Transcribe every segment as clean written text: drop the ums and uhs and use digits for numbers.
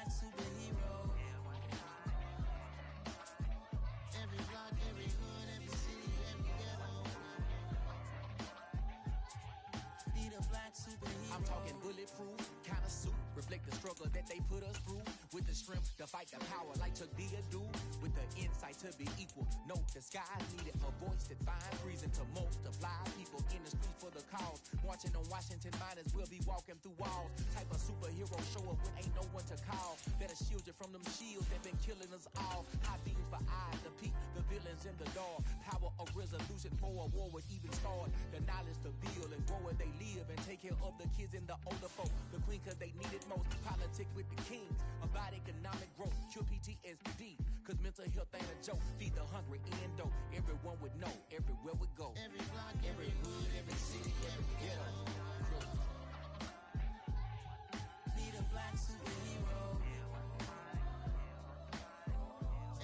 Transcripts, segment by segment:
black superhero. Every block, every hood, every city, every ghetto. Need a black superhero. I'm talking bulletproof kind of suit, reflect the struggle that they put us through. With the strength to fight the power like Chuck D do. With the insight to be equal, no disguise needed. A voice that finds reason to multiply. People in the streets for the cause. Marching on Washington miners will be walking through walls. Type of superhero show up when ain't no one to call. Better shield you from them shields that been killing us all. High beam for eyes, the peak, the villains in the dark. Power of resolution for a war would even start. The knowledge to build and grow where they live and take care of the kids and the older folk. The queen cause they need it most. Politics with the kings. About economic growth. Cure PTSD. Cause mental health ain't a joke. Feed the hungry and dope. Everyone would know. Everywhere we go. Every block, every hood, every city, every ghetto. Need a black superhero.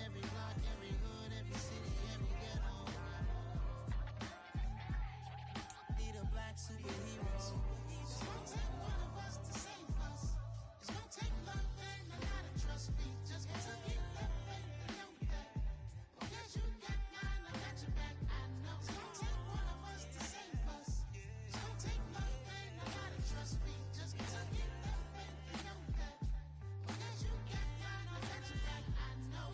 Every block, every hood, every city, every ghetto. Need a black superhero. It's gonna take one of us to save us. It's gonna take love and a lot of trust me. Just to keep that faith and know that. Because you got mine, I got your back, I know. It's gonna take one of us to save us. It's gonna take love and a lot of trust me. Just to keep that faith and know that. Because you got mine, I got your back, I know.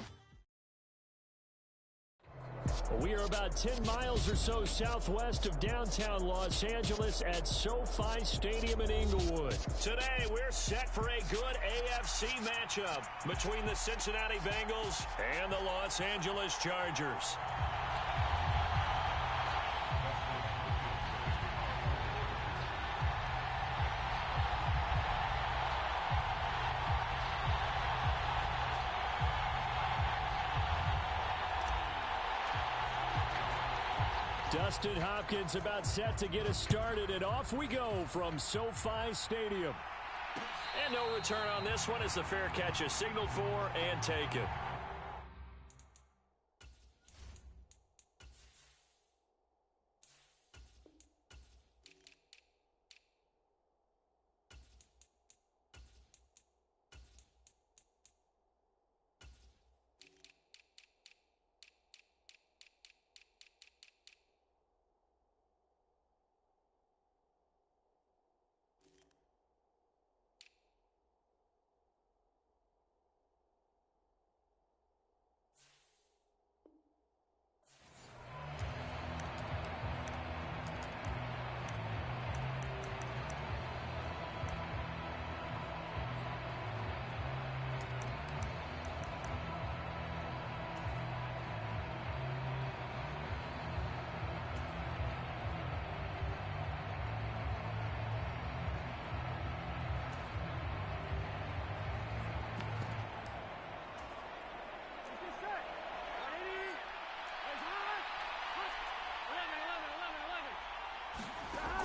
We are about 10 miles or so southwest of downtown Los Angeles at SoFi Stadium in Inglewood. Today, we're set for a good AFC matchup between the Cincinnati Bengals and the Los Angeles Chargers. Dustin Hopkins about set to get us started, and off we go from SoFi Stadium. And no return on this one as the fair catch is signaled for and taken.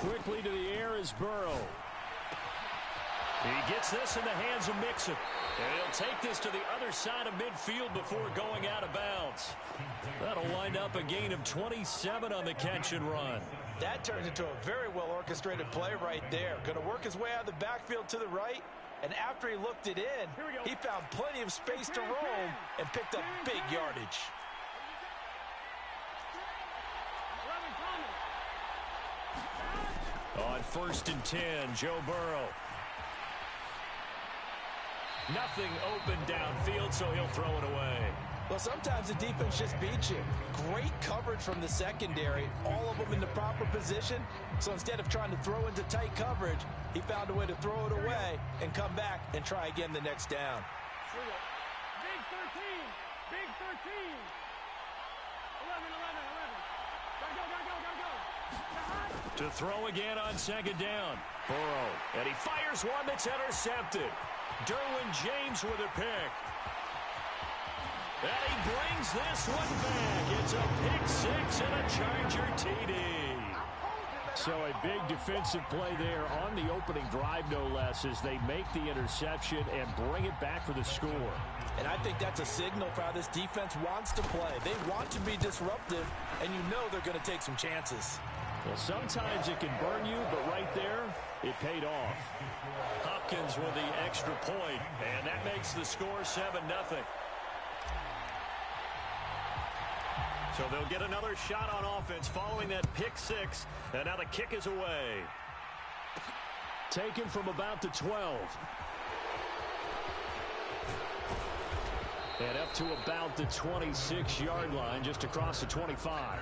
Quickly to the air is Burrow. He gets this in the hands of Mixon. And he'll take this to the other side of midfield before going out of bounds. That'll wind up a gain of 27 on the catch and run. That turns into a very well-orchestrated play right there. Going to work his way out of the backfield to the right. And after he looked it in, he found plenty of space to roam and picked up big yardage. On 1st and 10, Joe Burrow. Nothing open downfield, so he'll throw it away. Well, sometimes the defense just beats you. Great coverage from the secondary, all of them in the proper position. So instead of trying to throw into tight coverage, he found a way to throw it away and come back and try again the next down. Big 13, big 13. 11, 11, 11. Gotta go. To throw again on 2nd down. Burrow, and he fires one that's intercepted. Derwin James with a pick. And he brings this one back. It's a pick six and a Charger TD. So a big defensive play there on the opening drive, no less, as they make the interception and bring it back for the score. And I think that's a signal for how this defense wants to play. They want to be disruptive, and you know they're going to take some chances. Well, sometimes it can burn you, but right there, it paid off. Hopkins with the extra point, and that makes the score 7-0. So they'll get another shot on offense following that pick six, and now the kick is away. Taken from about the 12. And up to about the 26-yard line, just across the 25.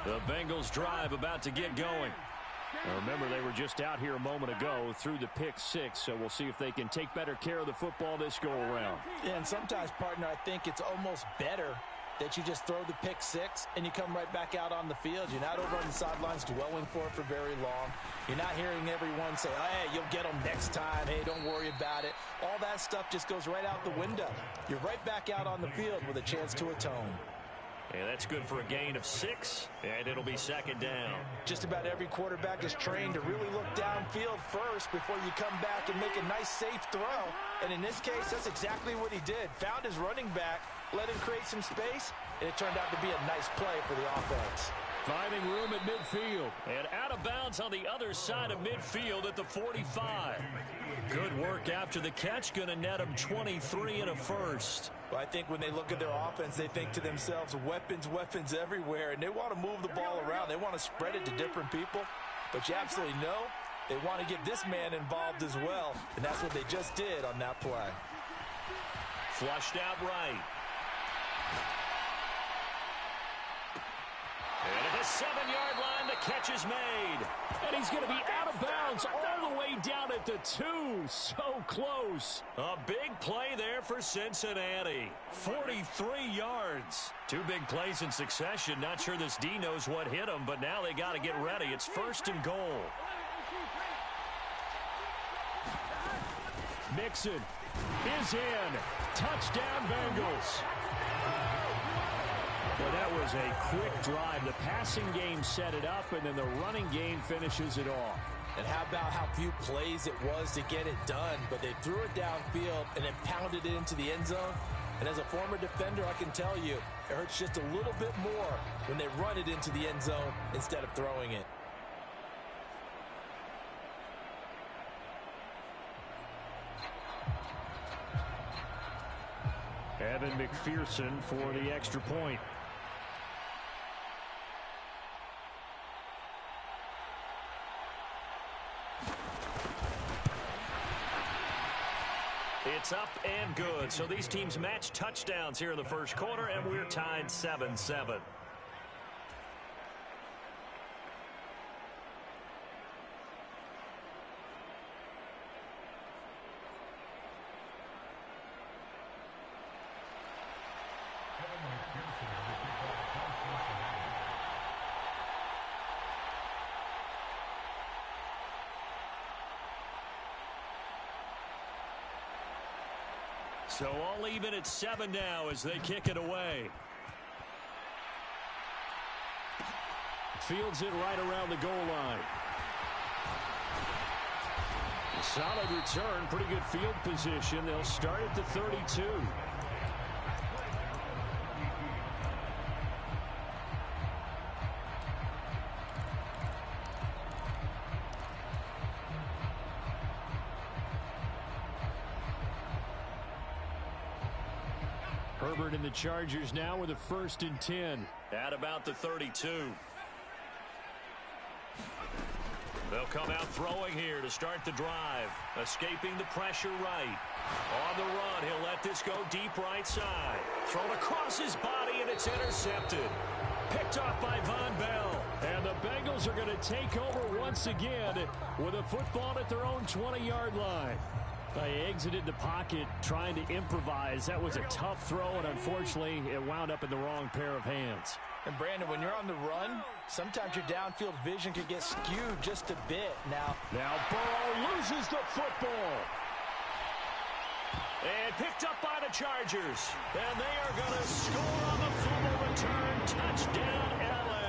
The Bengals drive about to get going. Now remember, they were just out here a moment ago through the pick six, so we'll see if they can take better care of the football this go-around. Yeah, and sometimes, partner, I think it's almost better that you just throw the pick six and you come right back out on the field. You're not over on the sidelines dwelling for it for very long. You're not hearing everyone say, oh, hey, you'll get them next time. Hey, don't worry about it. All that stuff just goes right out the window. You're right back out on the field with a chance to atone. And that's good for a gain of 6, and it'll be second down. Just about every quarterback is trained to really look downfield first before you come back and make a nice, safe throw. And in this case, that's exactly what he did. Found his running back, let him create some space, and it turned out to be a nice play for the offense. Finding room at midfield. And out of bounds on the other side of midfield at the 45. Good work after the catch. Going to net him 23 and a first. Well, I think when they look at their offense, they think to themselves, weapons, weapons everywhere. And they want to move the ball around. They want to spread it to different people. But you absolutely know they want to get this man involved as well. And that's what they just did on that play. Flushed out right. And at the 7-yard line, the catch is made. And he's going to be out of bounds all the way down at the 2. So close. A big play there for Cincinnati. 43 yards. 2 big plays in succession. Not sure this D knows what hit him, but now they got to get ready. It's 1st and goal. Mixon is in. Touchdown, Bengals. Well, that was a quick drive. The passing game set it up, and then the running game finishes it off. And how about how few plays it was to get it done, but they threw it downfield and then pounded it into the end zone. And as a former defender, I can tell you, it hurts just a little bit more when they run it into the end zone instead of throwing it. Evan McPherson for the extra point. It's up and good. So these teams match touchdowns here in the first quarter, and we're tied 7-7. So all even at 7 now as they kick it away. Fields it right around the goal line. Solid return, pretty good field position. They'll start at the 32. Herbert and the Chargers now with a 1st and 10. At about the 32. They'll come out throwing here to start the drive. Escaping the pressure right. On the run, he'll let this go deep right side. Thrown across his body, and it's intercepted. Picked off by Von Bell. And the Bengals are going to take over once again with a football at their own 20-yard line. They exited the pocket trying to improvise. That was a tough throw, and unfortunately, it wound up in the wrong pair of hands. And Brandon, when you're on the run, sometimes your downfield vision can get skewed just a bit. Now Burrow loses the football. And picked up by the Chargers. And they are going to score on the fumble return. Touchdown, L.A.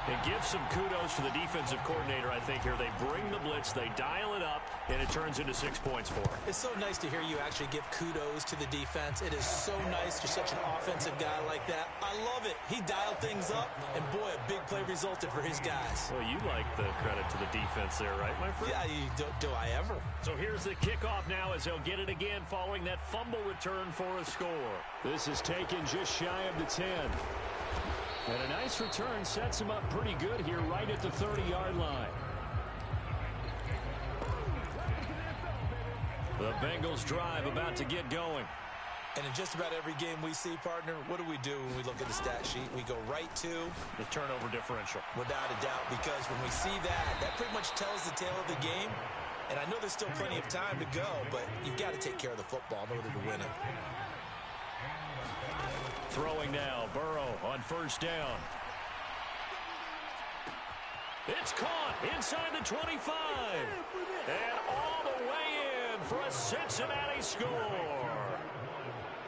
And give some kudos to the defensive coordinator, I think, here. They bring the blitz, they dial it up, and it turns into 6 points for them. It's so nice to hear you actually give kudos to the defense. It is so nice you're such an offensive guy like that. I love it. He dialed things up, and boy, a big play resulted for his guys. Well, you like the credit to the defense there, right, my friend? Yeah, do I ever? So here's the kickoff now as they'll get it again following that fumble return for a score. This is taken just shy of the 10. And a nice return sets him up pretty good here right at the 30-yard line. The Bengals drive about to get going. And in just about every game we see, partner, what do we do when we look at the stat sheet? We go right to the turnover differential. Without a doubt, because when we see that pretty much tells the tale of the game. And I know there's still plenty of time to go, but you've got to take care of the football in order to win it. Throwing now, Burrow on first down. It's caught inside the 25. And all the way in for a Cincinnati score.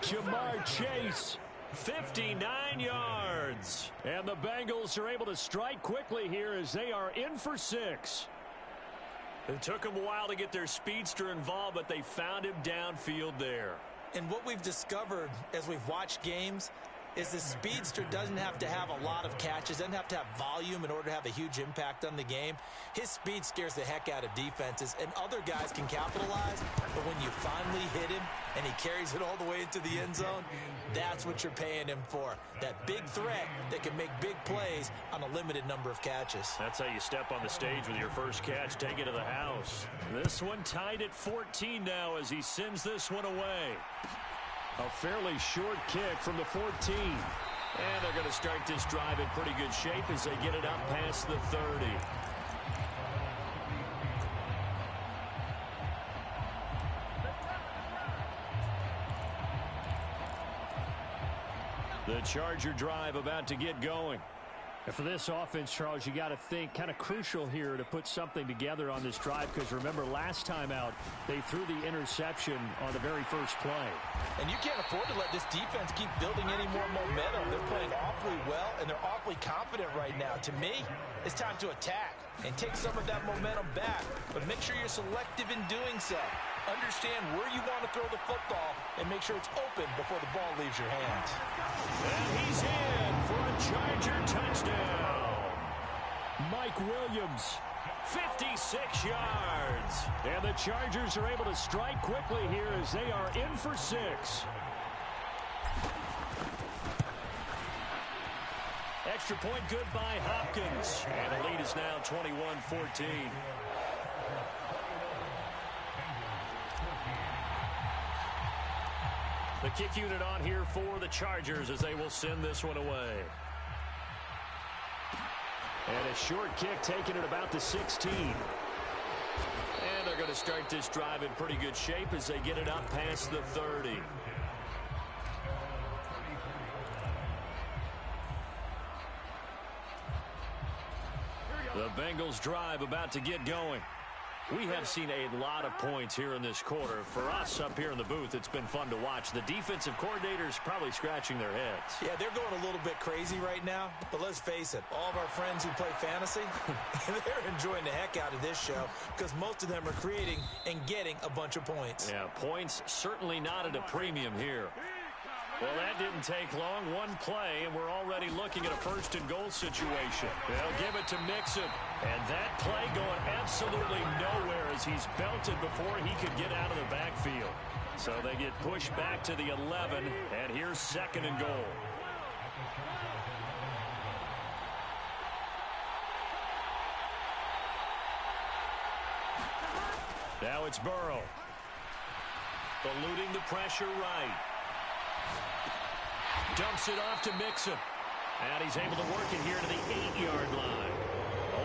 Jamar Chase, 59 yards. And the Bengals are able to strike quickly here as they are in for 6. It took them a while to get their speedster involved, but they found him downfield there. And what we've discovered as we've watched games is the speedster doesn't have to have a lot of catches, doesn't have to have volume in order to have a huge impact on the game. His speed scares the heck out of defenses, and other guys can capitalize, but when you finally hit him and he carries it all the way into the end zone, that's what you're paying him for. That big threat that can make big plays on a limited number of catches. That's how you step on the stage with your first catch, take it to the house. This one tied at 14 now as he sends this one away. A fairly short kick from the 14. And they're going to start this drive in pretty good shape as they get it up past the 30. The Charger drive about to get going. And for this offense, Charles, you got to think kind of crucial here to put something together on this drive, because remember last time out they threw the interception on the very first play. And you can't afford to let this defense keep building any more momentum. They're playing awfully well, and they're awfully confident right now. To me, it's time to attack and take some of that momentum back, but make sure you're selective in doing so. Understand where you want to throw the football and make sure it's open before the ball leaves your hands. And he's in for a Charger touchdown. Mike Williams, 56 yards. And the Chargers are able to strike quickly here as they are in for 6. Extra point good by Hopkins. And the lead is now 21-14. The kick unit on here for the Chargers as they will send this one away. And a short kick taken at about the 16. And they're going to start this drive in pretty good shape as they get it up past the 30. The Bengals drive about to get going. We have seen a lot of points here in this quarter. For us up here in the booth, it's been fun to watch. The defensive coordinators probably scratching their heads. Yeah, they're going a little bit crazy right now, but let's face it, all of our friends who play fantasy, they're enjoying the heck out of this show because most of them are creating and getting a bunch of points. Yeah, points certainly not at a premium here. Well, that didn't take long. One play, and we're already looking at a first-and-goal situation. They'll give it to Mixon. And that play going absolutely nowhere as he's belted before he could get out of the backfield. So they get pushed back to the 11, and here's second and goal. Now it's Burrow. Eluding the pressure right. Dumps it off to Mixon. And he's able to work it here to the 8-yard line.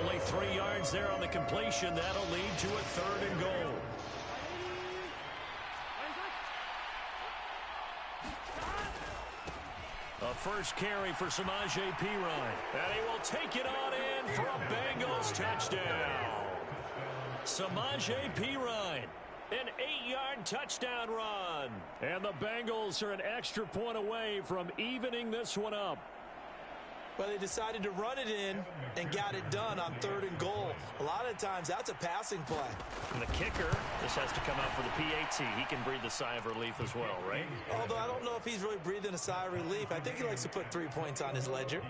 Only 3 yards there on the completion. That'll lead to a third and goal. A first carry for Samaje Perine. And he will take it on in for a Bengals touchdown. Samaje Perine. An 8-yard touchdown run. And the Bengals are an extra point away from evening this one up. Well, they decided to run it in and got it done on 3rd and goal. A lot of times, that's a passing play. And the kicker, this has to come out for the PAT. He can breathe a sigh of relief as well, right? Although I don't know if he's really breathing a sigh of relief. I think he likes to put 3 points on his ledger.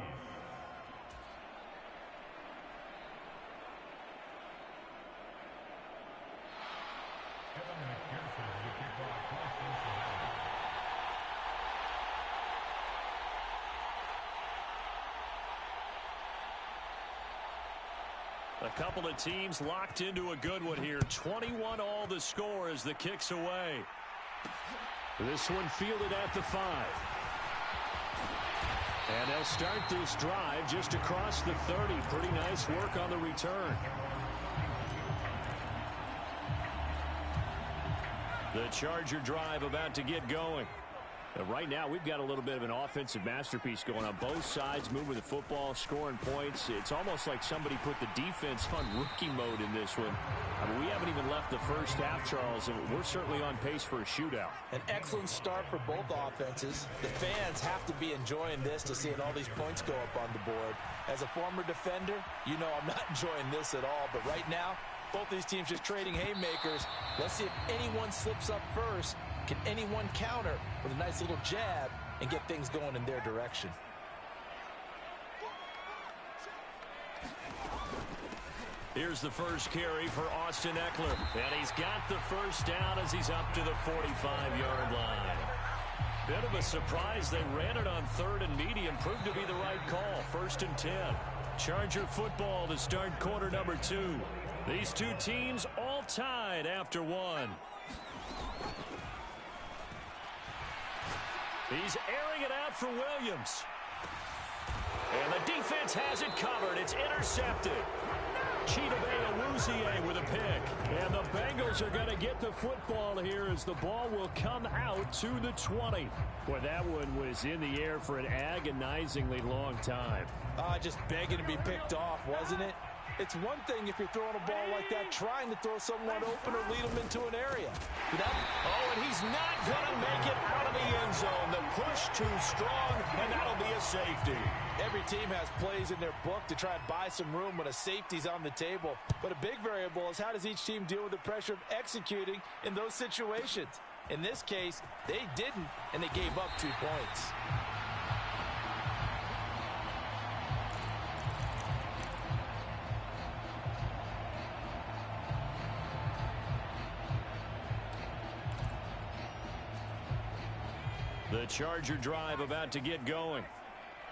A couple of teams locked into a good one here. 21 all the score as the kick's away. This one fielded at the 5. And they'll start this drive just across the 30. Pretty nice work on the return. The Charger drive about to get going. Right now, we've got a little bit of an offensive masterpiece going on. Both sides moving the football, scoring points. It's almost like somebody put the defense on rookie mode in this one. I mean, we haven't even left the first half, Charles, and we're certainly on pace for a shootout. An excellent start for both offenses. The fans have to be enjoying this to seeing all these points go up on the board. As a former defender, you know I'm not enjoying this at all. But right now, both these teams just trading haymakers. Let's see if anyone slips up first. Can anyone counter with a nice little jab and get things going in their direction? Here's the first carry for Austin Eckler. And he's got the first down as he's up to the 45-yard line. Bit of a surprise. They ran it on 3rd and medium. Proved to be the right call. 1st and 10. Charger football to start quarter number 2. These two teams all tied after 1. He's airing it out for Williams. And the defense has it covered. It's intercepted. Chidobe with a pick. And the Bengals are going to get the football here as the ball will come out to the 20. Boy, that one was in the air for an agonizingly long time. Just begging to be picked off, wasn't it? It's one thing if you're throwing a ball like that, trying to throw someone open or lead them into an area. Oh, and he's not going to make it out of the end zone. The push too strong, and that'll be a safety. Every team has plays in their book to try and buy some room when a safety's on the table. But a big variable is how does each team deal with the pressure of executing in those situations. In this case, they didn't, and they gave up 2 points. The Charger drive about to get going.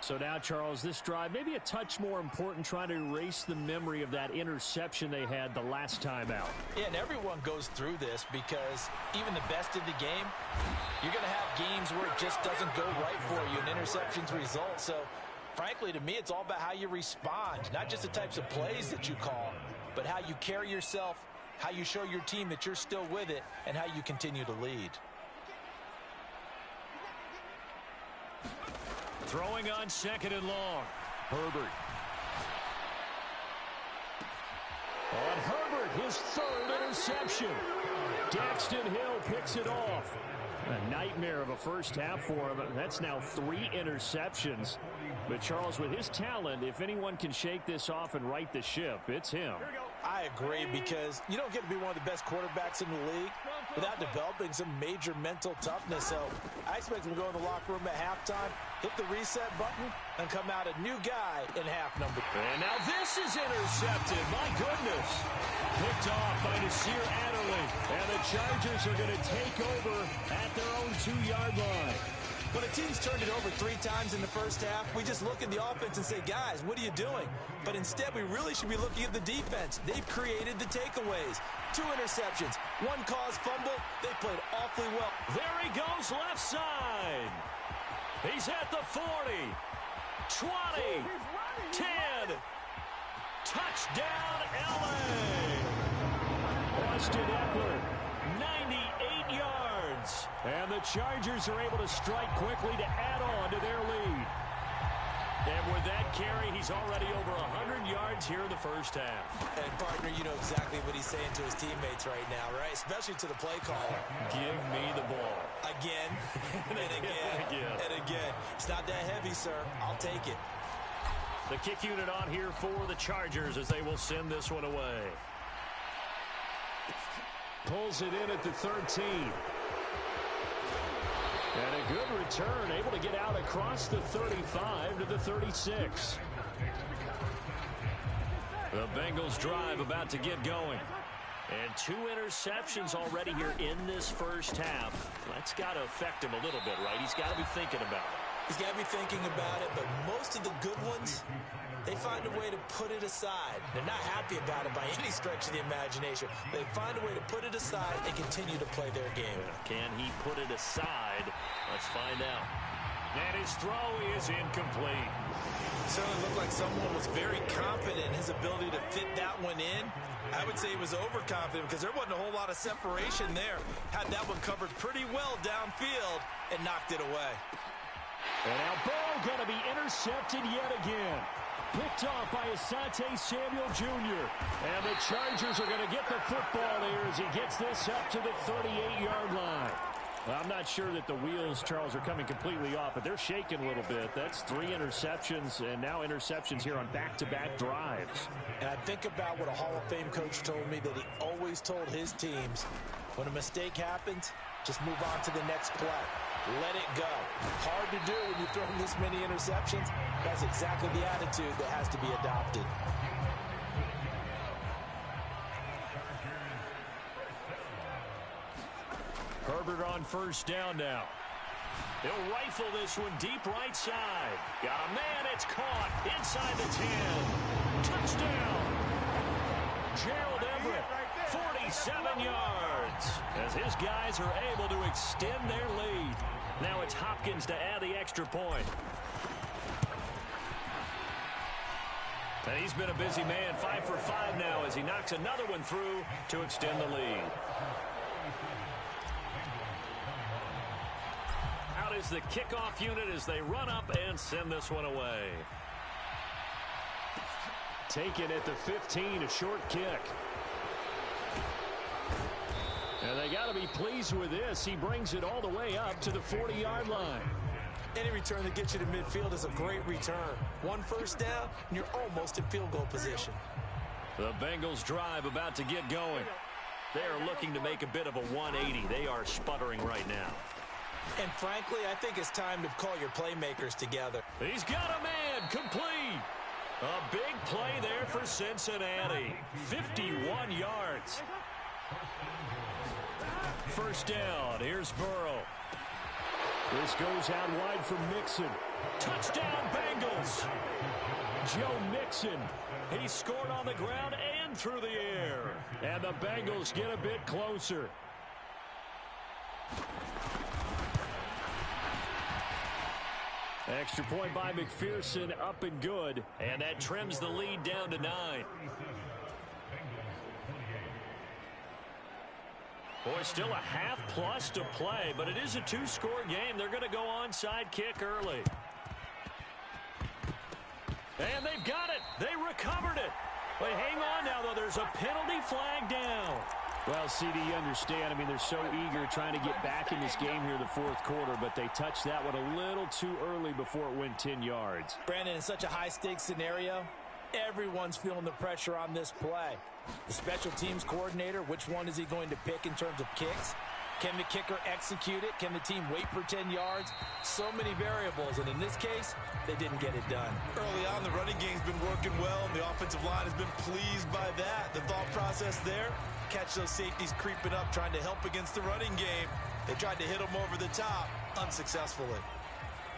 So now, Charles, this drive maybe a touch more important, trying to erase the memory of that interception they had the last time out. Yeah, and everyone goes through this because even the best in the game, you're going to have games where it just doesn't go right for you and interceptions result. So, frankly, to me, it's all about how you respond, not just the types of plays that you call, but how you carry yourself, how you show your team that you're still with it, and how you continue to lead. Throwing on 2nd and long. Herbert. On Herbert, his 3rd interception. Daxton Hill picks it off. A nightmare of a first half for him. That's now 3 interceptions. But Charles, with his talent, if anyone can shake this off and right the ship, it's him. I agree, because you don't get to be one of the best quarterbacks in the league without developing some major mental toughness. So I expect him to go in the locker room at halftime, hit the reset button, and come out a new guy in half number 2. And now this is intercepted. My goodness. Picked off by Nasir Adderley. And the Chargers are going to take over at their own 2-yard line. When a team's turned it over 3 times in the first half, we just look at the offense and say, guys, what are you doing? But instead, we really should be looking at the defense. They've created the takeaways. 2 interceptions, 1 caused fumble. They played awfully well. There he goes left side. He's at the 40, 20, 10. Touchdown, L.A. Austin Eckler, 98 yards. And the Chargers are able to strike quickly to add on to their lead. And with that carry, he's already over 100 yards here in the first half. And, partner, you know exactly what he's saying to his teammates right now, right? Especially to the play caller. Give me the ball. Again, and again, and again. It's not that heavy, sir. I'll take it. The kick unit on here for the Chargers as they will send this one away. Pulls it in at the 13. And a good return, able to get out across the 35 to the 36. The Bengals drive about to get going. And 2 interceptions already here in this first half. That's got to affect him a little bit, right? He's got to be thinking about it. He's got to be thinking about it, but most of the good ones, they find a way to put it aside. They're not happy about it by any stretch of the imagination. They find a way to put it aside and continue to play their game. Can he put it aside? Let's find out. And his throw is incomplete. Certainly looked like someone was very confident in his ability to fit that one in. I would say he was overconfident because there wasn't a whole lot of separation there. Had that one covered pretty well downfield and knocked it away. And now Burrow going to be intercepted yet again. Picked off by Asante Samuel Jr. And the Chargers are going to get the football here as he gets this up to the 38-yard line. Well, I'm not sure that the wheels, Charles, are coming completely off, but they're shaking a little bit. That's 3 interceptions and now interceptions here on back-to-back drives. And I think about what a Hall of Fame coach told me that he always told his teams, when a mistake happens, just move on to the next play. Let it go. Hard to do when you throw this many interceptions. That's exactly the attitude that has to be adopted. Herbert on first down now. He'll rifle this one deep right side. Got a man, it's caught inside the 10. Touchdown. Gerald Everett, 47 yards. As his guys are able to extend their lead. Now it's Hopkins to add the extra point. And he's been a busy man, 5 for 5 now as he knocks another one through to extend the lead. Out is the kickoff unit as they run up and send this one away. Taken at the 15, a short kick. And they got to be pleased with this. He brings it all the way up to the 40-yard line. Any return that gets you to midfield is a great return. 1 first down, and you're almost in field goal position. The Bengals drive about to get going. They are looking to make a bit of a 180. They are sputtering right now. And frankly, I think it's time to call your playmakers together. He's got a man, complete. A big play there for Cincinnati. 51 yards. First down, here's Burrow. This goes out wide for Mixon. Touchdown, Bengals. Joe Mixon. He scored on the ground and through the air. And the Bengals get a bit closer. Extra point by McPherson, up and good. And that trims the lead down to 9. Boy, still a half plus to play, but it is a 2-score game. They're going to go onside kick early. And they've got it. They recovered it. But hang on now, though. There's a penalty flag down. Well, CD, you understand. I mean, they're so eager trying to get back in this game here in the fourth quarter, but they touched that one a little too early before it went 10 yards. Brandon, in such a high-stakes scenario, everyone's feeling the pressure on this play. The special teams coordinator, which one is he going to pick in terms of kicks? Can the kicker execute it? Can the team wait for 10 yards? So many variables, and in this case, they didn't get it done. Early on, the running game's been working well, and the offensive line has been pleased by that. The thought process there, catch those safeties creeping up, trying to help against the running game. They tried to hit them over the top, unsuccessfully.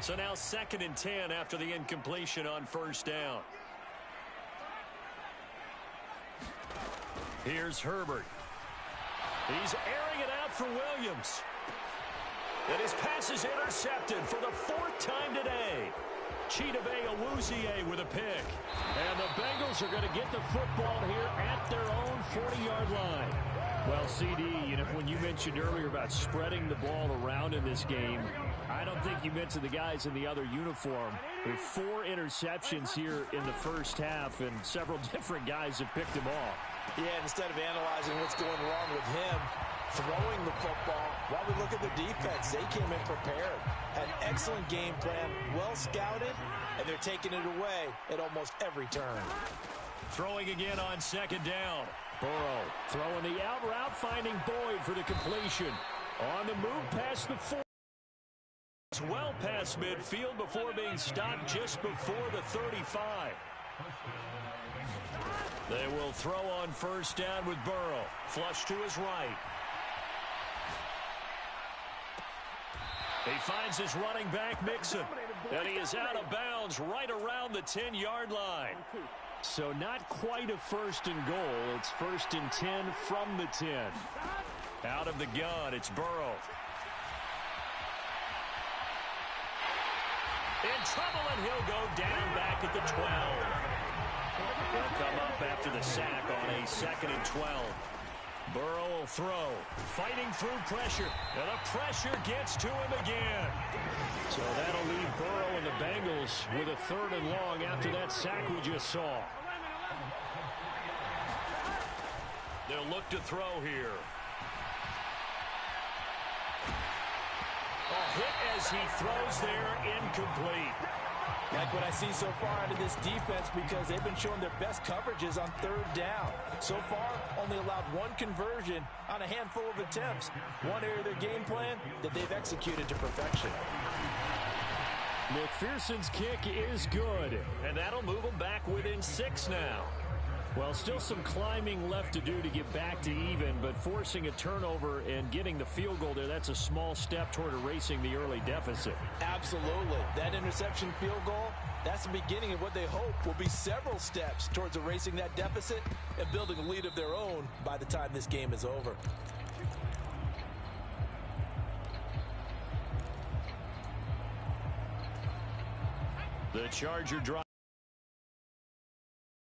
So now 2nd and 10 after the incompletion on first down. Here's Herbert. He's airing it out for Williams. And his pass is intercepted for the 4th time today. Chidobe Awuzie with a pick. And the Bengals are going to get the football here at their own 40-yard line. Well, CD, you know, when you mentioned earlier about spreading the ball around in this game, I don't think you mentioned the guys in the other uniform. There are 4 interceptions here in the first half, and several different guys have picked them off. Yeah, instead of analyzing what's going wrong with him, throwing the football. While we look at the defense, they came in prepared. An excellent game plan, well scouted, and they're taking it away at almost every turn. Throwing again on second down. Burrow throwing the out route, finding Boyd for the completion. On the move past the 4. Well past midfield before being stopped just before the 35. They will throw on first down with Burrow. Flush to his right. He finds his running back, Mixon. And he is out of bounds right around the 10-yard line. So not quite a first and goal. It's first and 10 from the 10. Out of the gun, it's Burrow. In trouble, and he'll go down back at the 12. He'll come up after the sack on a 2nd and 12. Burrow will throw, fighting through pressure, and the pressure gets to him again. So that'll leave Burrow and the Bengals with a 3rd and long after that sack we just saw. They'll look to throw here. A hit as he throws there, incomplete. Like what I see so far out of this defense, because they've been showing their best coverages on 3rd down. So far, only allowed 1 conversion on a handful of attempts. One area of their game plan that they've executed to perfection. McPherson's kick is good, and that'll move them back within 6 now. Well, still some climbing left to do to get back to even, but forcing a turnover and getting the field goal there, that's a small step toward erasing the early deficit. Absolutely. That interception field goal, that's the beginning of what they hope will be several steps towards erasing that deficit and building a lead of their own by the time this game is over. The Charger drive.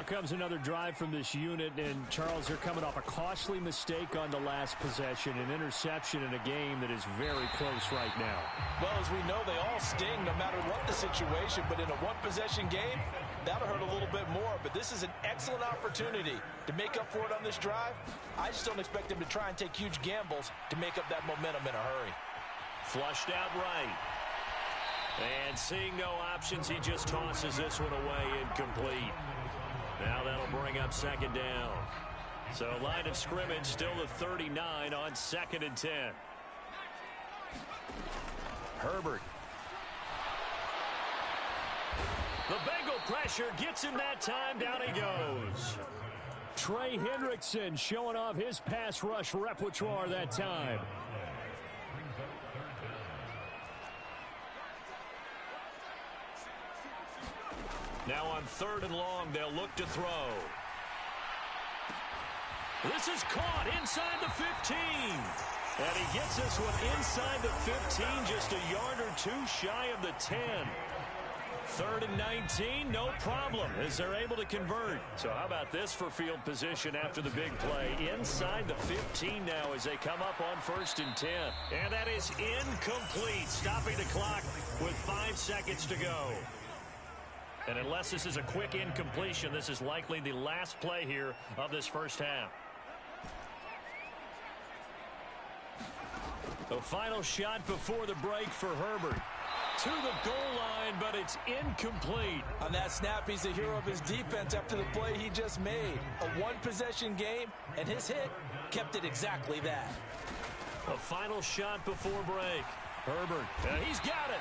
Here comes another drive from this unit, and Charles, they're coming off a costly mistake on the last possession, an interception in a game that is very close right now. Well, as we know, they all sting no matter what the situation, but in a one-possession game, that'll hurt a little bit more. But this is an excellent opportunity to make up for it on this drive. I just don't expect them to try and take huge gambles to make up that momentum in a hurry. Flushed out right. And seeing no options, he just tosses this one away, incomplete. Now that'll bring up 2nd down. So line of scrimmage still the 39 on 2nd and 10. Herbert. The Bengal pressure gets him that time. Down he goes. Trey Hendrickson showing off his pass rush repertoire that time. Now on 3rd and long, they'll look to throw. This is caught inside the 15. And he gets this one inside the 15, just a yard or 2 shy of the 10. 3rd and 19, no problem, as they're able to convert. So how about this for field position after the big play? Inside the 15 now as they come up on 1st and 10. And that is incomplete, stopping the clock with 5 seconds to go. And unless this is a quick incompletion, this is likely the last play here of this first half. The final shot before the break for Herbert. To the goal line, but it's incomplete. On that snap, he's the hero of his defense after the play he just made. A one-possession game, and his hit kept it exactly that. A final shot before break. Herbert, he's got it.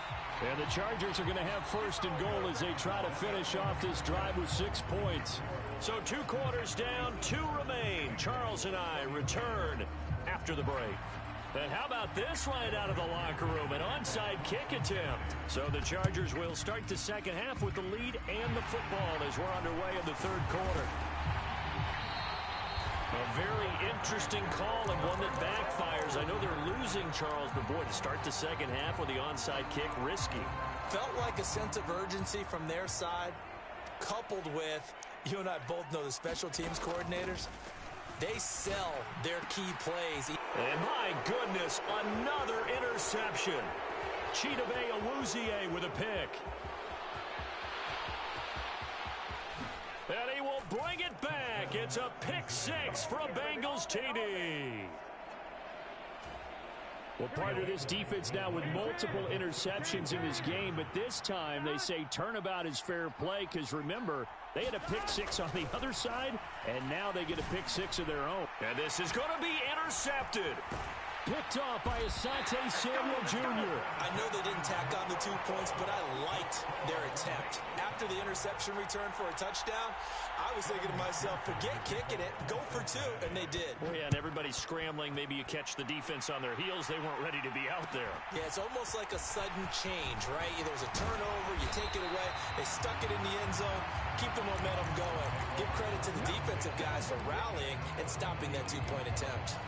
And the Chargers are going to have 1st and goal as they try to finish off this drive with 6 points. So 2 quarters down, 2 remain. Charles and I return after the break. And how about this right out of the locker room? An onside kick attempt. So the Chargers will start the second half with the lead and the football as we're underway in the 3rd quarter. A very interesting call and one that backfires. I know they're losing, Charles, but boy, to start the second half with the onside kick, risky. Felt like a sense of urgency from their side, coupled with, you and I both know the special teams coordinators, they sell their key plays. And my goodness, another interception. Chidobe Awuzie with a pick. And he will bring it back. It's a pick 6 from Bengals TD. Well, part of this defense now with multiple interceptions in this game, but this time they say turnabout is fair play because, remember, they had a pick six on the other side, and now they get a pick six of their own. And this is going to be intercepted. Picked off by Asante Samuel Jr. I know they didn't tack on the 2 points, but I liked their attempt. After the interception return for a touchdown, I was thinking to myself, forget kicking it, go for 2, and they did. Well, yeah, and everybody's scrambling. Maybe you catch the defense on their heels. They weren't ready to be out there. Yeah, it's almost like a sudden change, right? There's a turnover, you take it away, they stuck it in the end zone, keep the momentum going. Give credit to the defensive guys for rallying and stopping that 2-point attempt.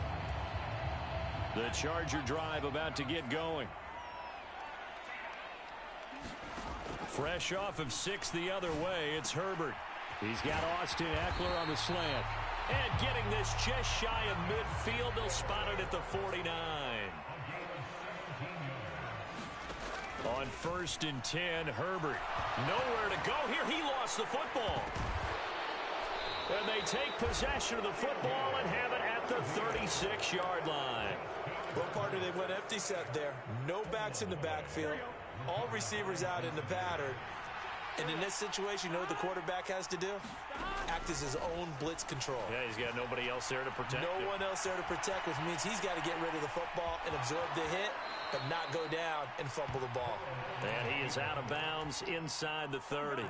The Charger drive about to get going. Fresh off of 6 the other way, it's Herbert. He's got Austin Eckler on the slant. And getting this just shy of midfield, they'll spot it at the 49. On 1st and 10, Herbert. Nowhere to go here. He lost the football. And they take possession of the football and have it at the 36-yard line. Well, partner, they went empty set there. No backs in the backfield. All receivers out in the pattern. And in this situation, you know what the quarterback has to do? Act as his own blitz control. Yeah, he's got nobody else there to protect him. No one else there to protect, which means he's got to get rid of the football and absorb the hit, but not go down and fumble the ball. And he is out of bounds inside the 30.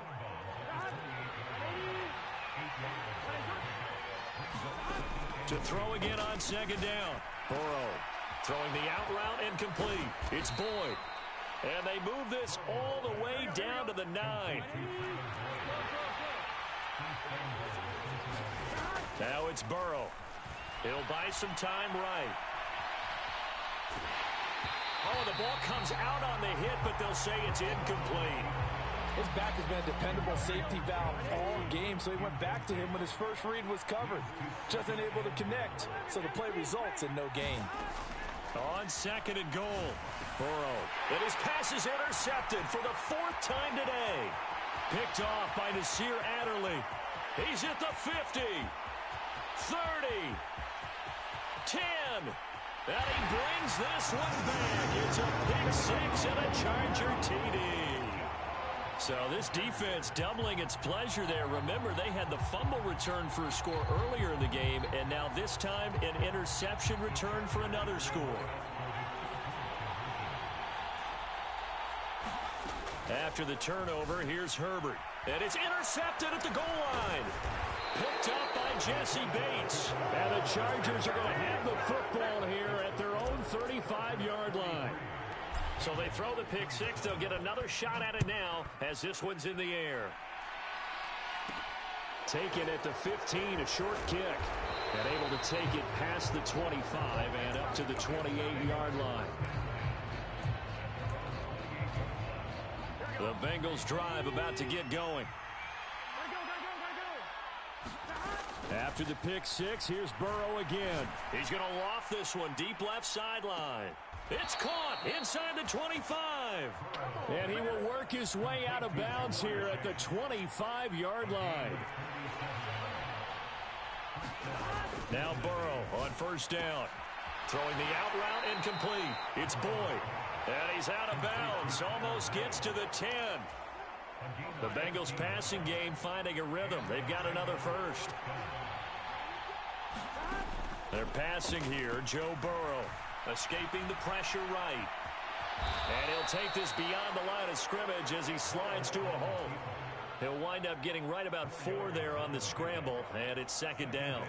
To throw again on 2nd down. Burrow throwing the out route and complete. It's Boyd. And they move this all the way down to the 9. Now it's Burrow. He'll buy some time right. Oh, the ball comes out on the hit, but they'll say it's incomplete. His back has been a dependable safety valve all game, so he went back to him when his first read was covered. Just unable to connect, so the play results in no gain. On 2nd and goal, Burrow. And his pass is intercepted for the 4th time today. Picked off by Nasir Adderley. He's at the 50, 30, 10. And he brings this one back. It's a pick six and a Charger TD. So this defense doubling its pleasure there. Remember, they had the fumble return for a score earlier in the game, and now this time an interception return for another score. After the turnover, here's Herbert. And it's intercepted at the goal line. Picked up by Jesse Bates. And the Chargers are going to have the football here at their own 35-yard line. So they throw the pick six. They'll get another shot at it now as this one's in the air. Taken at the 15, a short kick. And able to take it past the 25 and up to the 28-yard line. The Bengals drive about to get going. After the pick six, here's Burrow again. He's going to loft this one deep left sideline. It's caught inside the 25. And he will work his way out of bounds here at the 25-yard line. Now Burrow on 1st down. Throwing the out route incomplete. It's Boyd. And he's out of bounds. Almost gets to the 10. The Bengals passing game finding a rhythm. They've got another first. They're passing here. Joe Burrow escaping the pressure right. And he'll take this beyond the line of scrimmage as he slides to a hole. He'll wind up getting right about 4 there on the scramble, and it's 2nd down.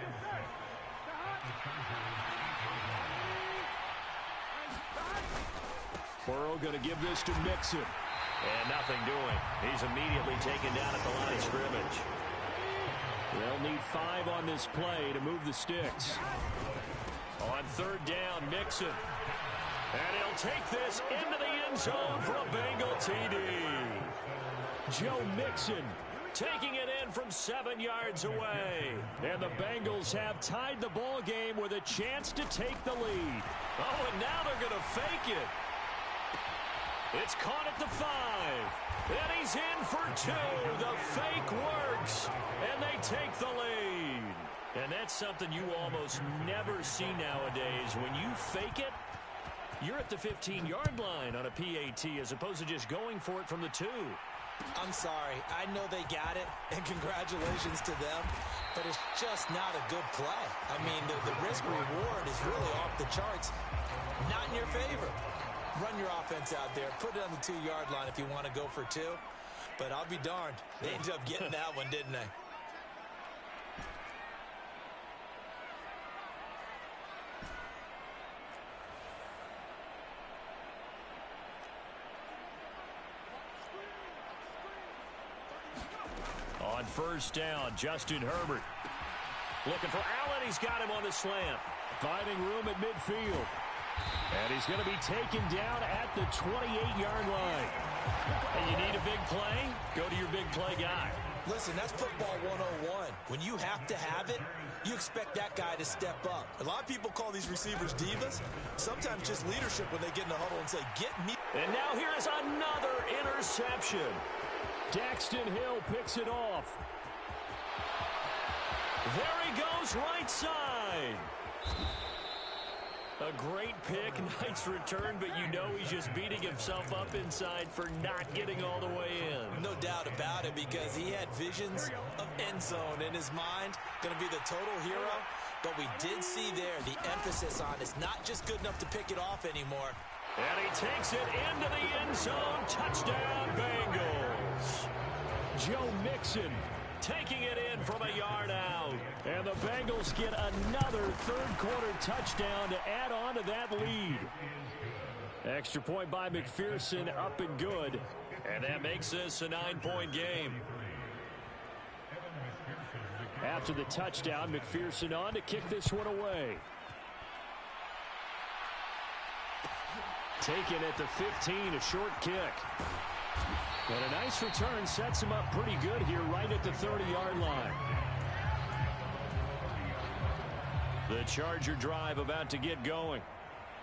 Burrow going to give this to Mixon. And nothing doing. He's immediately taken down at the line of scrimmage. They'll need 5 on this play to move the sticks. On 3rd down, Mixon. And he'll take this into the end zone for a Bengal TD. Joe Mixon taking it in from 7 yards away. And the Bengals have tied the ball game with a chance to take the lead. Oh, and now they're going to fake it. It's caught at the 5. And he's in for 2. The fake works. And they take the lead. And that's something you almost never see nowadays. When you fake it, You're at the 15-yard line on a PAT as opposed to just going for it from the 2. I'm sorry. I know they got it, and congratulations to them, but it's just not a good play. I mean, the risk-reward is really off the charts. Not in your favor. Run your offense out there. Put it on the 2-yard line if you want to go for 2. But I'll be darned. They ended up getting that one, didn't they? On first down, Justin Herbert. Looking for Allen. He's got him on the slant. Finding room at midfield. And he's going to be taken down at the 28-yard line. And you need a big play? Go to your big play guy. Listen, that's football 101. When you have to have it, you expect that guy to step up. A lot of people call these receivers divas. Sometimes just leadership when they get in the huddle and say, get me. And now here is another interception. Daxton Hill picks it off. There he goes, right side. A great pick, nice return, but you know he's just beating himself up inside for not getting all the way in. No doubt about it, because he had visions of end zone in his mind. Going to be the total hero. But we did see there the emphasis on it's not just good enough to pick it off anymore. And he takes it into the end zone. Touchdown, Bengals. Joe Mixon taking it in from a yard out. And the Bengals get another third-quarter touchdown to add on to that lead. Extra point by McPherson, up and good. And that makes this a 9-point game. After the touchdown, McPherson on to kick this one away. Taken at the 15, a short kick. But a nice return sets him up pretty good here right at the 30-yard line. The Charger drive about to get going.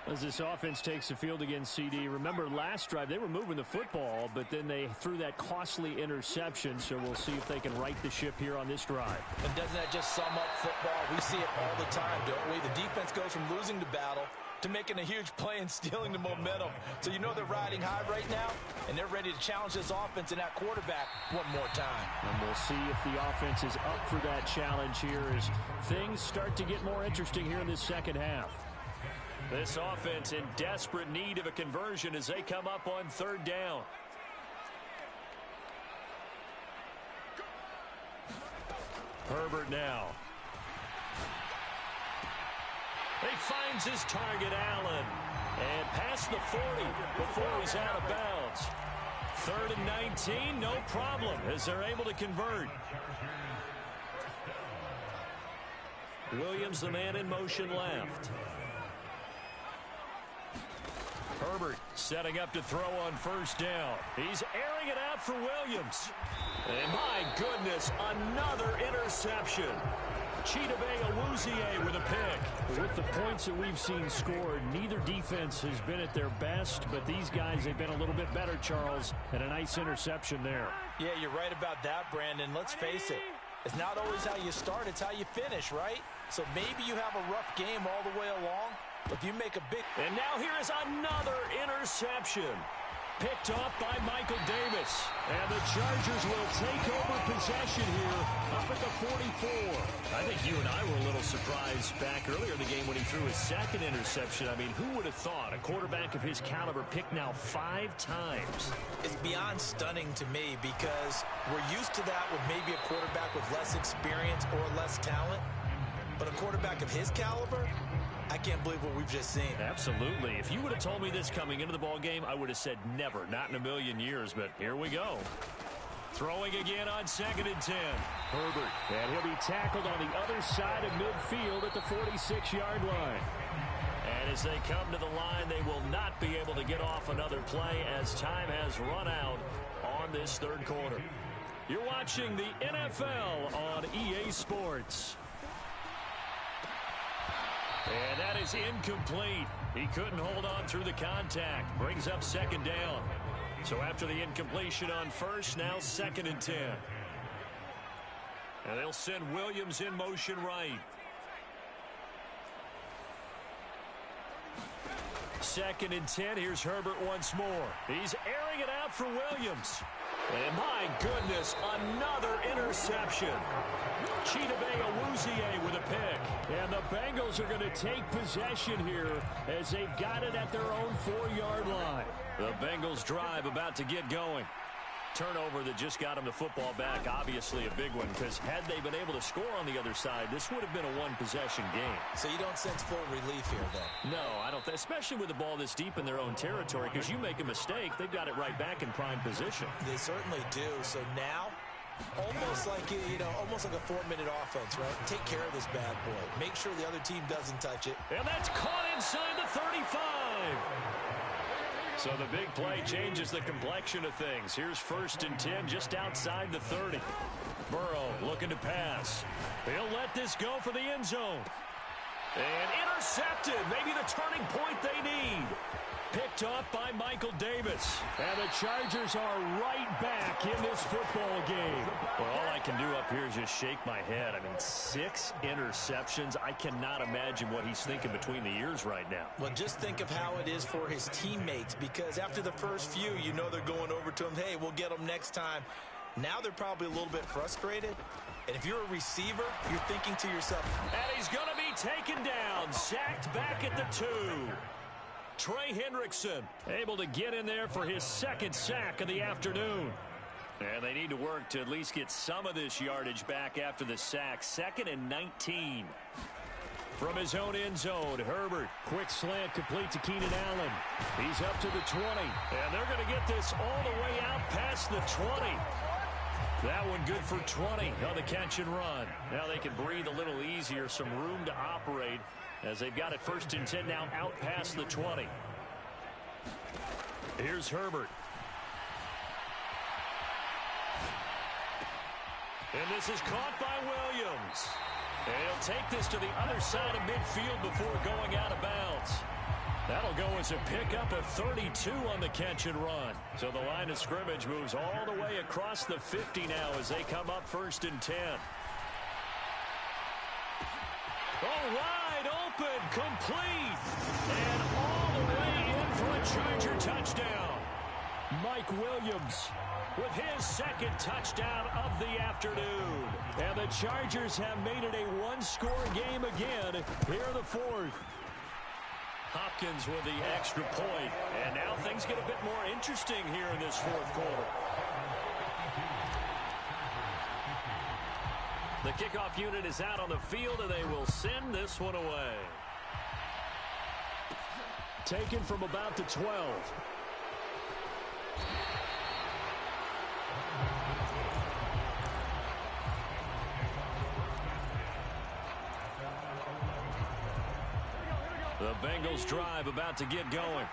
As this offense takes the field against CD, remember last drive they were moving the football, but then they threw that costly interception, so we'll see if they can right the ship here on this drive. And doesn't that just sum up football? We see it all the time, don't we? The defense goes from losing the battle to making a huge play and stealing the momentum. So you know they're riding high right now, and they're ready to challenge this offense and that quarterback one more time. And we'll see if the offense is up for that challenge here as things start to get more interesting here in this second half. This offense in desperate need of a conversion as they come up on third down. Herbert now. He finds his target, Allen. And past the 40 before he's out of bounds. 3rd and 19, no problem as they're able to convert. Williams, the man in motion left. Herbert setting up to throw on first down. He's airing it out for Williams. And my goodness, another interception. Chidobe Awuzie with a pick. With the points that we've seen scored, neither defense has been at their best, but these guys have been a little bit better, Charles, and a nice interception there. Yeah, you're right about that, Brandon. Let's face it. It's not always how you start, it's how you finish, right? So maybe you have a rough game all the way along, but if you make a big... And now here is another interception. Picked off by Michael Davis. And the Chargers will take over possession here up at the 44. I think you and I were a little surprised back earlier in the game when he threw his second interception. I mean, who would have thought a quarterback of his caliber picked now 5 times? It's beyond stunning to me because we're used to that with maybe a quarterback with less experience or less talent. But a quarterback of his caliber, I can't believe what we've just seen. Absolutely. If you would have told me this coming into the ball game, I would have said never, not in a million years. But here we go. Throwing again on 2nd and 10. Herbert. And he'll be tackled on the other side of midfield at the 46-yard line. And as they come to the line, they will not be able to get off another play as time has run out on this third quarter. You're watching the NFL on EA Sports. And that is incomplete. He couldn't hold on through the contact. Brings up 2nd down. So after the incompletion on first, now 2nd and 10. And they'll send Williams in motion right. 2nd and 10. Here's Herbert once more. He's airing it out for Williams. And my goodness, another interception. Chidobe Awuzie with a pick. And the Bengals are going to take possession here as they've got it at their own 4-yard line. The Bengals drive about to get going. Turnover that just got them the football back, obviously a big one, because had they been able to score on the other side, this would have been a one-possession game. So you don't sense full relief here, then? No, I don't, especially with the ball this deep in their own territory, because you make a mistake, they've got it right back in prime position. They certainly do. So now, almost like almost like a 4-minute offense, right? Take care of this bad boy. Make sure the other team doesn't touch it. And that's caught inside the 35. So the big play changes the complexion of things. Here's 1st and 10 just outside the 30. Burrow looking to pass. He'll let this go for the end zone. And intercepted. Maybe the turning point they need. Picked up by Michael Davis. And the Chargers are right back in this football game. Well, all I can do up here is just shake my head. I mean, 6 interceptions. I cannot imagine what he's thinking between the ears right now. Well, just think of how it is for his teammates, because after the first few, you know they're going over to him, hey, we'll get them next time. Now they're probably a little bit frustrated. And if you're a receiver, you're thinking to yourself, and he's going to be taken down, sacked back at the 2. Trey Hendrickson able to get in there for his 2nd sack of the afternoon. And they need to work to at least get some of this yardage back after the sack. 2nd and 19. From his own end zone, Herbert. Quick slant complete to Keenan Allen. He's up to the 20. And they're going to get this all the way out past the 20. That one good for 20 on the catch and run. Now they can breathe a little easier, some room to operate as they've got it 1st and 10 now out past the 20. Here's Herbert. And this is caught by Williams. And he'll take this to the other side of midfield before going out of bounds. That'll go as a pickup of 32 on the catch and run. So the line of scrimmage moves all the way across the 50 now as they come up 1st and 10. Oh, wide open, complete, and all the way in for a Charger touchdown. Mike Williams with his 2nd touchdown of the afternoon. And the Chargers have made it a one-score game again here in the 4th. Hopkins with the extra point, and now things get a bit more interesting here in this 4th quarter. The kickoff unit is out on the field, and they will send this one away. Taken from about the 12. The Bengals drive about to get going.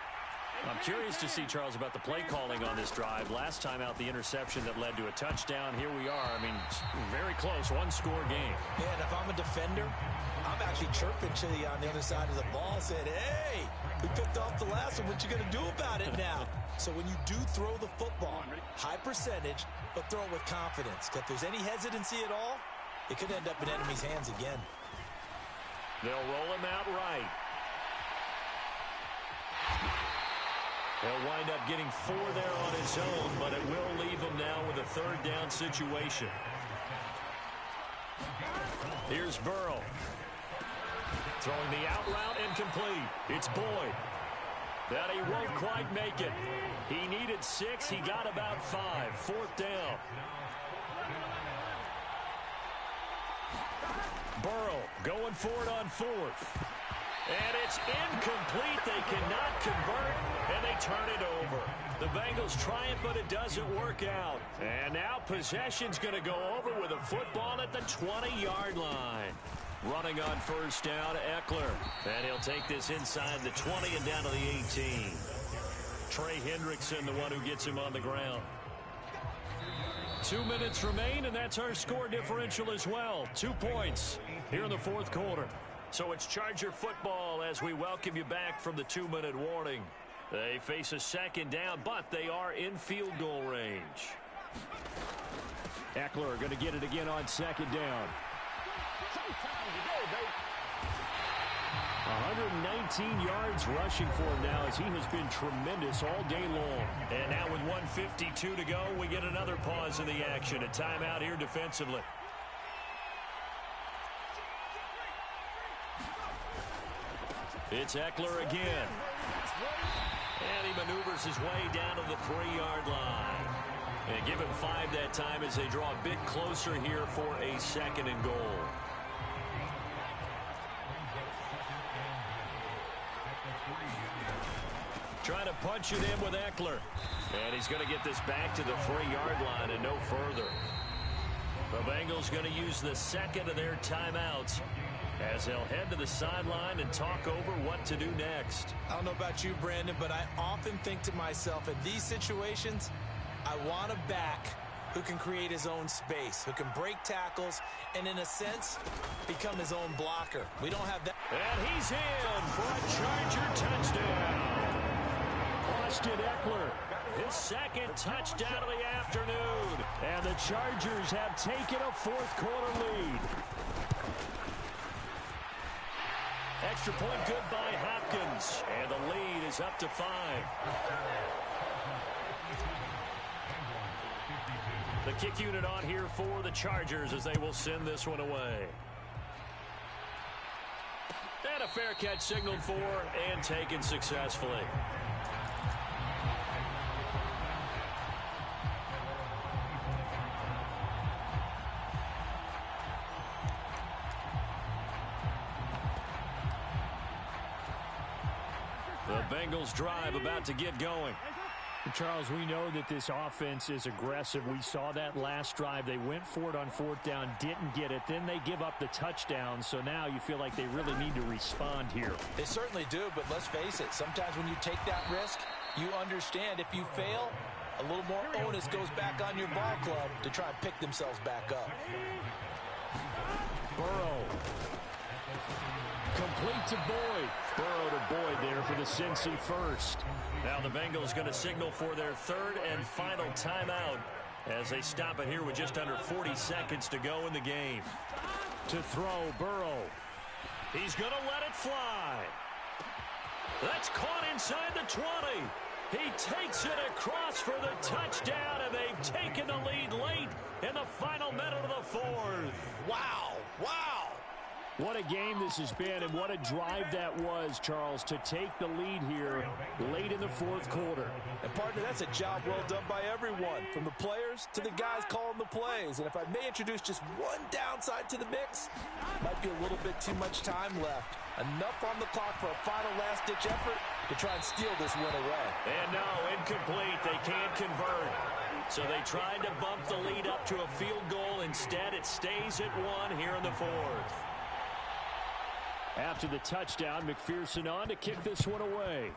I'm curious to see, Charles, about the play calling on this drive. Last time out, the interception that led to a touchdown. Here we are. I mean, very close, one-score game. Yeah, and if I'm a defender, I'm actually chirping to you on the other side of the ball, saying, hey, we picked off the last one. What you going to do about it now? So when you do throw the football, high percentage, but throw it with confidence. Because if there's any hesitancy at all, it could end up in enemy's hands again. They'll roll him out right. He'll wind up getting 4 there on his own, but it will leave him now with a 3rd down situation. Here's Burrow. Throwing the out route incomplete. It's Boyd. That he won't quite make it. He needed 6. He got about 5. 4th down. Burrow going for it on 4th. And it's incomplete. They cannot convert, and they turn it over. The Bengals try it, but it doesn't work out. And now possession's going to go over with a football at the 20-yard line. Running on 1st down, Eckler. And he'll take this inside the 20 and down to the 18. Trey Hendrickson, the one who gets him on the ground. 2 minutes remain, and that's our score differential as well. 2 points here in the 4th quarter. So it's Charger football as we welcome you back from the 2-minute warning. They face a 2nd down, but they are in field goal range. Eckler going to get it again on 2nd down. 119 yards rushing for him now as he has been tremendous all day long. And now with 1:52 to go, we get another pause in the action. A timeout here defensively. It's Eckler again. And he maneuvers his way down to the 3-yard line. And give him 5 that time as they draw a bit closer here for a 2nd and goal. Trying to punch it in with Eckler. And he's going to get this back to the 3-yard line and no further. The Bengals going to use the 2nd of their timeouts as they'll head to the sideline and talk over what to do next. I don't know about you, Brandon, but I often think to myself, in these situations, I want a back who can create his own space, who can break tackles, and in a sense, become his own blocker. We don't have that. And he's in for a Charger touchdown. Austin Eckler, his 2nd touchdown of the afternoon. And the Chargers have taken a 4th quarter lead. Extra point good by Hopkins. And the lead is up to 5. The kick unit on here for the Chargers as they will send this one away. And a fair catch signaled for and taken successfully. The Bengals drive about to get going. Charles, we know that this offense is aggressive. We saw that last drive. They went for it on 4th down, didn't get it. Then they give up the touchdown. So now you feel like they really need to respond here. They certainly do, but let's face it. Sometimes when you take that risk, you understand if you fail, a little more onus goes back on your ball club to try and pick themselves back up. Burrow. Complete to Boyd. Burrow to Boyd there for the Cincy first. Now the Bengals going to signal for their 3rd and final timeout as they stop it here with just under 40 seconds to go in the game. To throw, Burrow. He's going to let it fly. That's caught inside the 20. He takes it across for the touchdown, and they've taken the lead late in the final minute of the 4th. Wow, wow. What a game this has been, and what a drive that was, Charles, to take the lead here late in the 4th quarter. And, partner, that's a job well done by everyone, from the players to the guys calling the plays. And if I may introduce just one downside to the mix, might be a little bit too much time left. Enough on the clock for a final last-ditch effort to try and steal this win away. And no, incomplete. They can't convert. So they tried to bump the lead up to a field goal. Instead, it stays at 1 here in the 4th. After the touchdown, McPherson on to kick this one away.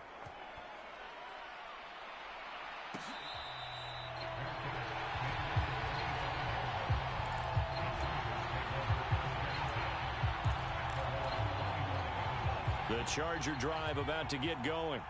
The Charger drive about to get going.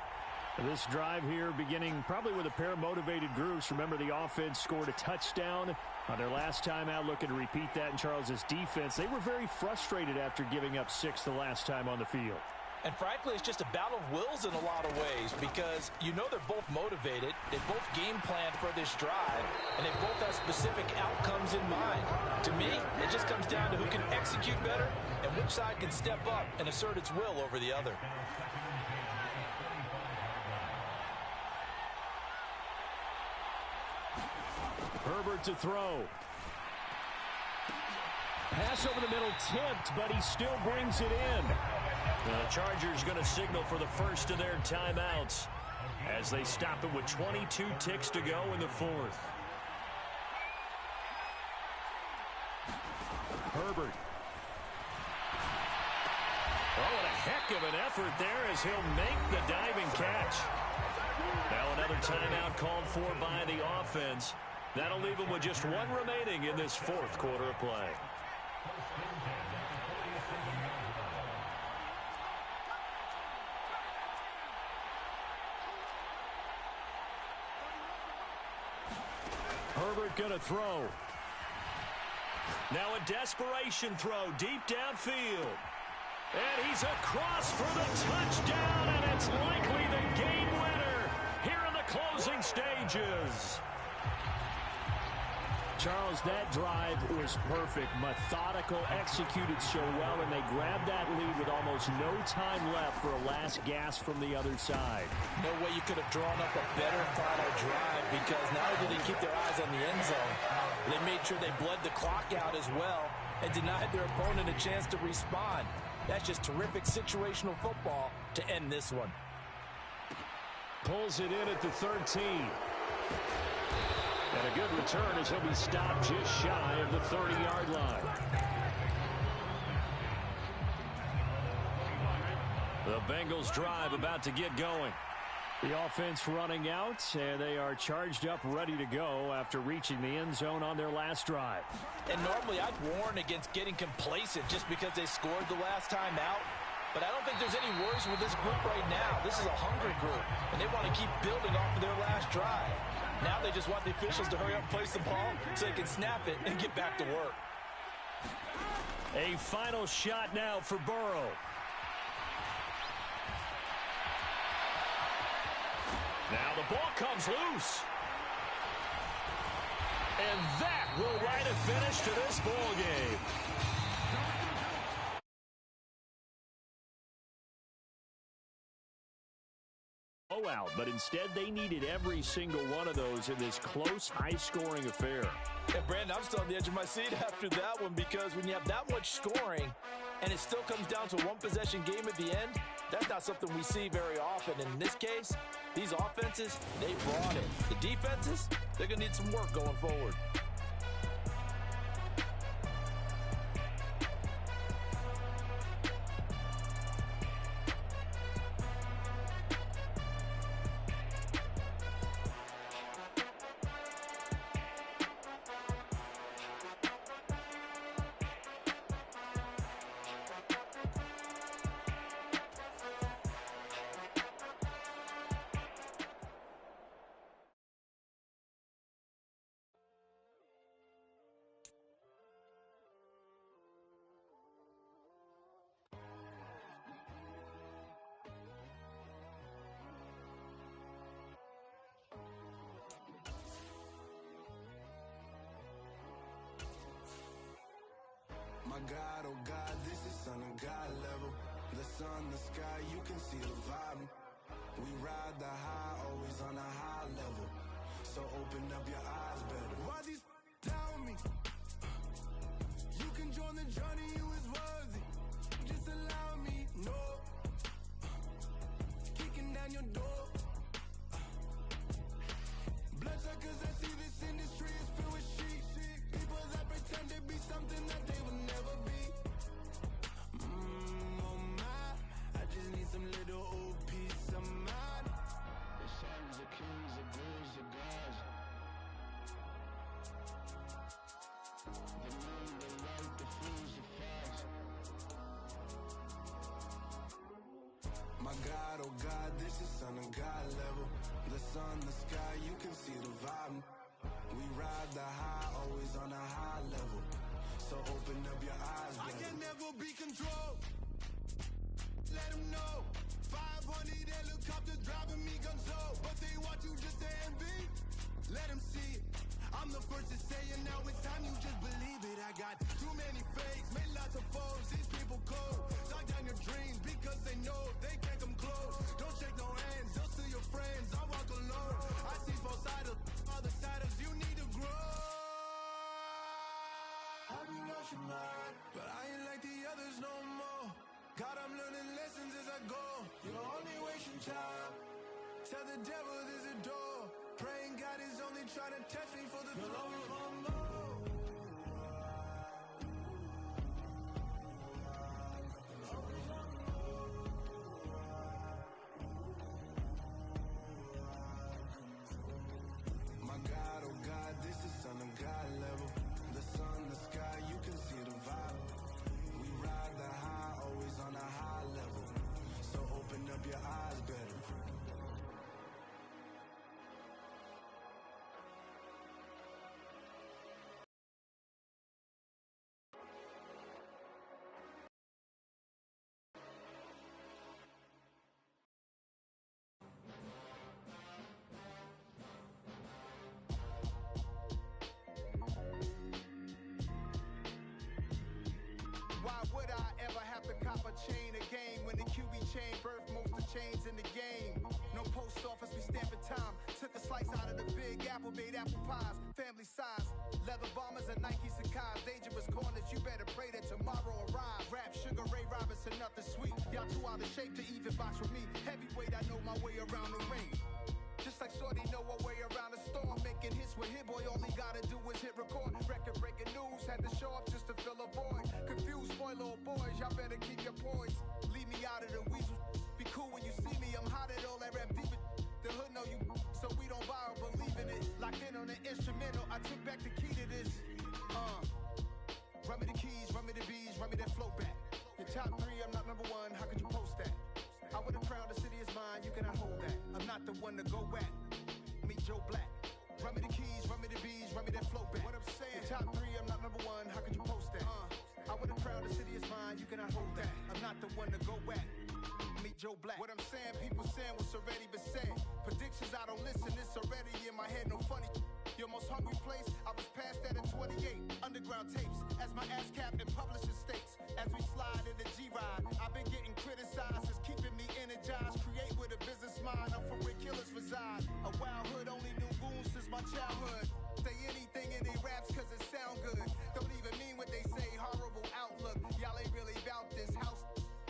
This drive here beginning probably with a pair of motivated groups. Remember, the offense scored a touchdown on their last time out, looking to repeat that in Charles's defense. They were very frustrated after giving up 6 the last time on the field. And frankly, it's just a battle of wills in a lot of ways because you know they're both motivated. They both game planned for this drive, and they both have specific outcomes in mind. To me, it just comes down to who can execute better and which side can step up and assert its will over the other. Herbert to throw. Pass over the middle tipped, but he still brings it in. The Chargers going to signal for the first of their timeouts as they stop it with 22 ticks to go in the 4th. Herbert. Oh, what a heck of an effort there as he'll make the diving catch. Now another timeout called for by the offense. That'll leave them with just 1 remaining in this 4th quarter of play. Herbert going to throw. Now a desperation throw deep downfield. And he's across for the touchdown, and it's likely the game winner here in the closing stages. Charles, that drive was perfect, methodical, executed so well, and they grabbed that lead with almost no time left for a last gasp from the other side. No way you could have drawn up a better final drive, because not only did they keep their eyes on the end zone, they made sure they bled the clock out as well and denied their opponent a chance to respond. That's just terrific situational football to end this one. Pulls it in at the 13. And a good return as he'll be stopped just shy of the 30-yard line. The Bengals drive about to get going. The offense running out, and they are charged up, ready to go after reaching the end zone on their last drive. And normally I'd warn against getting complacent just because they scored the last time out. But I don't think there's any worries with this group right now. This is a hungry group, and they want to keep building off of their last drive. Now they just want the officials to hurry up and place the ball so they can snap it and get back to work. A final shot now for Burrow. Now the ball comes loose. And that will write a finish to this ball game. Out, but instead they needed every single one of those in this close, high-scoring affair. And Brandon, I'm still on the edge of my seat after that one, because when you have that much scoring and it still comes down to a one-possession game at the end, that's not something we see very often. And in this case, these offenses, they brought it. The defenses, they're going to need some work going forward. My God, oh God, this is Son of God level. The sun, the sky, you can see the vibe. We ride the high, always on a high level. So open up your eyes better. Why these tell me? You can join the journey, you is worthy. Just allow me, no. Kicking down your door. Bloodsuckers, I see this industry is filled with shit. People that pretend to be something that they will never be. Oh my, I just need some little old peace of mind. The sons of kings, the gurus, the gods. The moon, the light, the fools, the fast. My God, oh God, this is Son of God level. The sun, the sky, you can see the vibe. We ride the high, always on a high level. So open up your eyes, baby. I can never be controlled. Let them know. 500 helicopters driving me gonzo. But they want you just to envy. Let them see it. I'm the first to say it, now it's time you just believe it. I got too many fakes, made lots of foes. These people cold. Talk down your dreams because they know they can't come close. Don't shake no hands, they'll steal your friends. I walk alone. I see both sides, other siders, you need to grow. Have you lost your mind? But I ain't like the others no more. God, I'm learning lessons as I go. You're only wasting time. Tell the devil there's a door. Praying God is only trying to test me for the glory. My God, oh God, this is Son of God level. The sun, the sky, you can see the vibe. We ride the high, always on a high level. So open up your eyes better. chains in the game. No post office, we stamping time. Took a slice out of the big apple, made apple pies. Family size, leather bombers and Nike Sakai's. Dangerous corners, you better pray that tomorrow arrive. Rap, Sugar Ray Robinson, nothing sweet. Y'all too out of shape to even box with me. Heavyweight, I know my way around the ring. Just like Shorty know her way around the storm. Making hits with Hit Boy, all he gotta do is hit record. Record breaking news, had to show up just to fill a void. Confused, spoil little boys, y'all better keep your poise. Leave me out of the weasel. Be cool when you see me, I'm hot at all that rap deep. The hood know you, so we don't borrow, believe in it. Locked in on the instrumental, I took back the key to this. Run me the keys, run me the bees, run me that flow back. Your top 3, I'm not number 1, how could you post that? I would've crowned the city is mine, you cannot hold that. I'm not the one to go back. Meet Joe Black. Run me the keys, run me the bees, run me that flow back. What I'm saying, top 3, I'm not number 1, how could you post that? I would've crowned the city is mine, you cannot hold that. I'm not the one to go back. Meet Joe Black. What I'm saying, people saying what's already been said. Predictions, I don't listen, it's already in my head, no funny. Your most hungry place, I was past that at 28. Underground tapes, as my ass cap in publishing states. As we slide in the G-Ride, I've been getting criticized, it's keeping me energized. Create with a business mind, I'm from where killers reside. A wild hood, only knew goons since my childhood. Say anything in they raps cause it sound good. Don't even mean what they say, horrible outlook. Y'all ain't really about this house.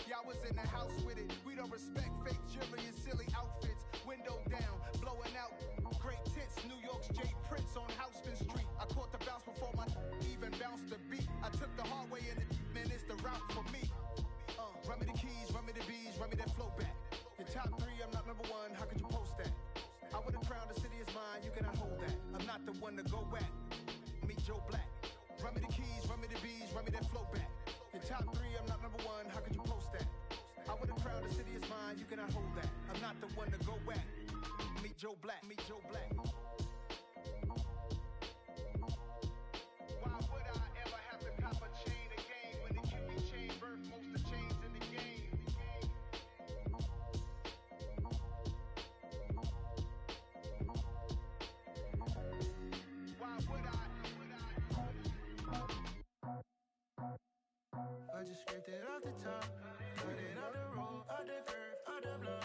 Y'all was in the house with it. We don't respect fake jewelry and silly outfits. Window down, blowing out. Great tits, New York's Jay Prince on Houston Street. I caught the bounce before my even bounced the beat. I took the hard way in it, man, it's the route for me. Run me the keys, run me the bees, run me that flow back. Your top 3, I'm not number 1, how could you post that? I would've crowned the city is mine, you cannot hold that. I'm not the one to go back. Meet Joe Black. Run me the keys, run me the bees, run me that flow back. Your top 3, I'm not number 1, how could you post that? I would've crowned the city is mine, you cannot hold that. I'm not the one to go back. Meet Joe Black, meet Joe Black. Why would I ever have to cop a chain again when the QB chain birthed most of chains in the game? Why would I? I just scraped it off the top, cut it off the road, off the curve, off the block.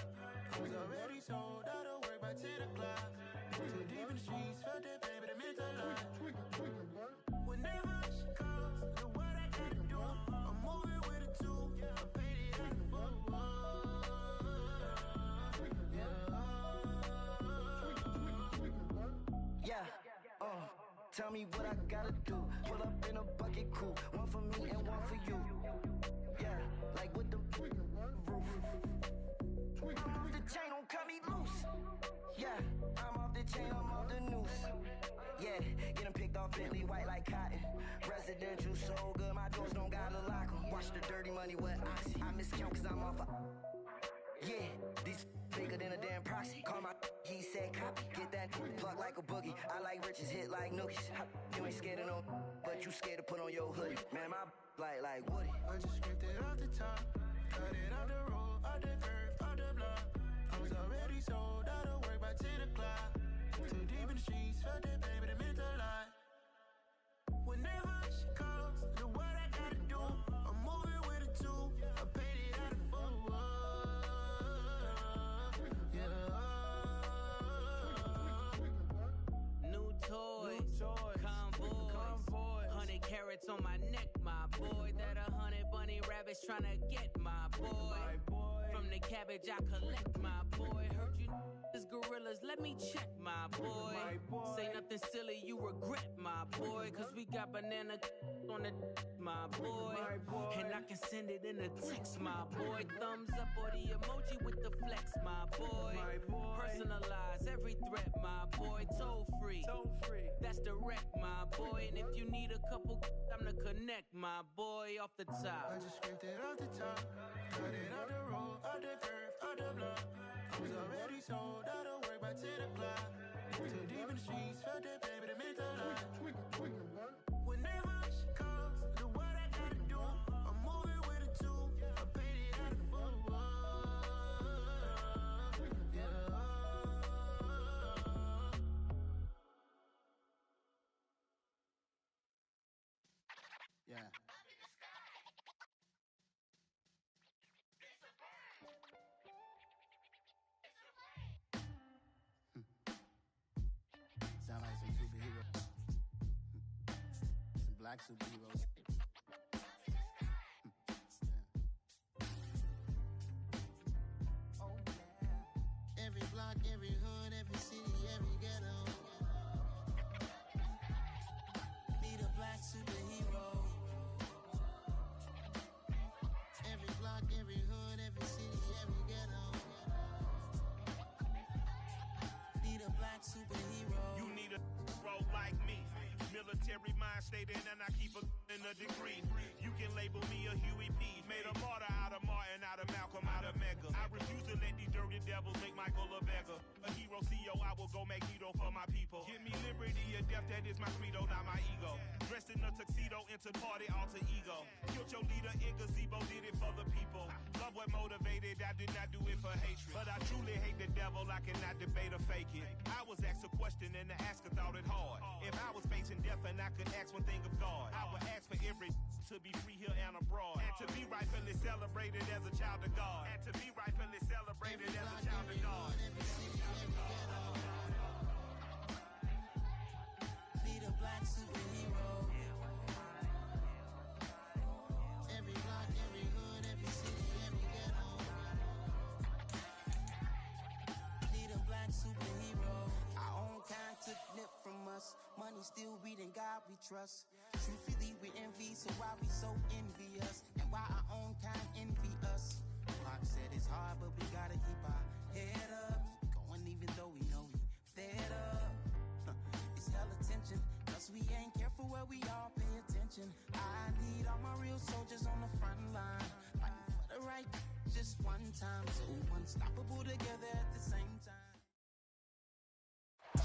I was already sold out of work by 10 o'clock. Too deep in the streets, felt that pain, but it meant a lot. Whenever she calls, know what I gotta do. I'm moving with a 2, I paid it out the book. Yeah, tell me what I gotta do. Pull up in a bucket crew, one for me and one for you. Yeah, like with the roof. I'm off the chain, don't cut me loose. Yeah, I'm off the chain, I'm off the noose. Yeah, get 'em picked off Bentley, white like cotton. Residential so good, my doors don't gotta lock 'em. Watch the dirty money with oxy. I miscount cause I'm off a... Yeah, these bigger than a damn proxy. Call my he said copy. Get that plug like a boogie. I like riches, hit like nookies. You ain't scared of no, but you scared to put on your hoodie. Man, my like Woody. I just scraped it off the top, cut it off the road, off the curve, off the block. I was already sold out of work by 10 o'clock. Too deep in the streets, felt that pain, but it meant a lot. Whenever she calls, know what I gotta do. I'm moving with a 2, I paid it out of full. New toys, convoy, 100 carats on my neck, my boy. That 100 bunny rabbits tryna get my boy. From the cabbage I collect, my boy. Heard you is gorillas, let me check, my boy. Say nothing silly, you regret, my boy. Cause we got banana on the my boy. And I can send it in a text, my boy. Thumbs up or the emoji with the flex, my boy. Personalize every threat, my boy. Toll free, that's direct, my boy. And if you need a couple, I'm the connect, my boy. Off the top, I just scraped it off the top, cut it off the road, off the curve, off the block. I was already sold out of work by 10 o'clock. Too deep in the streets, felt that pain, but it meant a lot. Whenever she calls, know what I gotta do. I'm moving with a 2, I paid it out of full. Yeah. black superheroes. Oh, yeah. Every block, every hood, every city, every ghetto. Be the black superhero. Every block, every hood, every city, every ghetto. Be the black superhero. You need a hero like me. Military mind stated, and I keep in a degree. You can label me a Huey P. Made a martyr out of Martin, out of Malcolm, out of Mega. I refuse to let these dirty devils make Michael a beggar. A hero CEO, I will go Magneto for my people. Give me liberty or death, that is my credo, not my ego. Dressed in a tuxedo, into party, alter ego. Killed your leader in gazebo, did it for the people. Love what motivated, I did not do it for hatred. But I truly hate the devil, I cannot debate or fake it. I was asked a question and the asker thought it hard. If I was facing death and I could ask one thing of God, I would ask for every to be free here and abroad, and to be rightfully celebrated as a child of God, and to be rightfully celebrated as a child of God. Be the black superhero. Every block, every hood, every city, every ghetto. Be the black superhero. Our own kind took nip from us. Money still reading God we trust. Truthfully we envy, so why we so envious? And why our own kind envy us? Pac said it's hard, but we gotta keep our head up. Going even though we know we fed up. It's hella tension, cause we ain't careful where we all pay attention. I need all my real soldiers on the front line, fighting for the right just one time. So unstoppable together at the same time.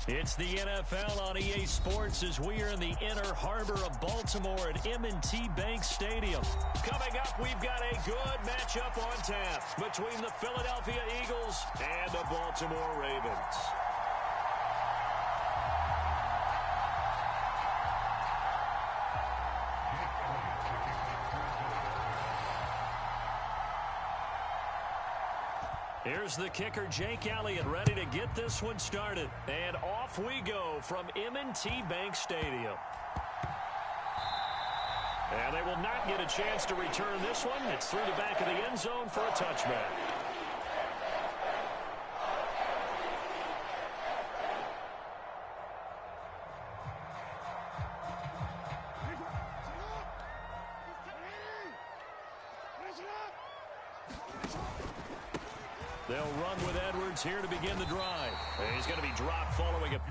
It's the NFL on EA Sports as we are in the inner harbor of Baltimore at M&T Bank Stadium. Coming up, we've got a good matchup on tap between the Philadelphia Eagles and the Baltimore Ravens. Here's the kicker, Jake Elliott, ready to get this one started. And off we go from M&T Bank Stadium. And they will not get a chance to return this one. It's through the back of the end zone for a touchback. They'll run with Edwards here to begin the drive. And he's going to be dropped following a...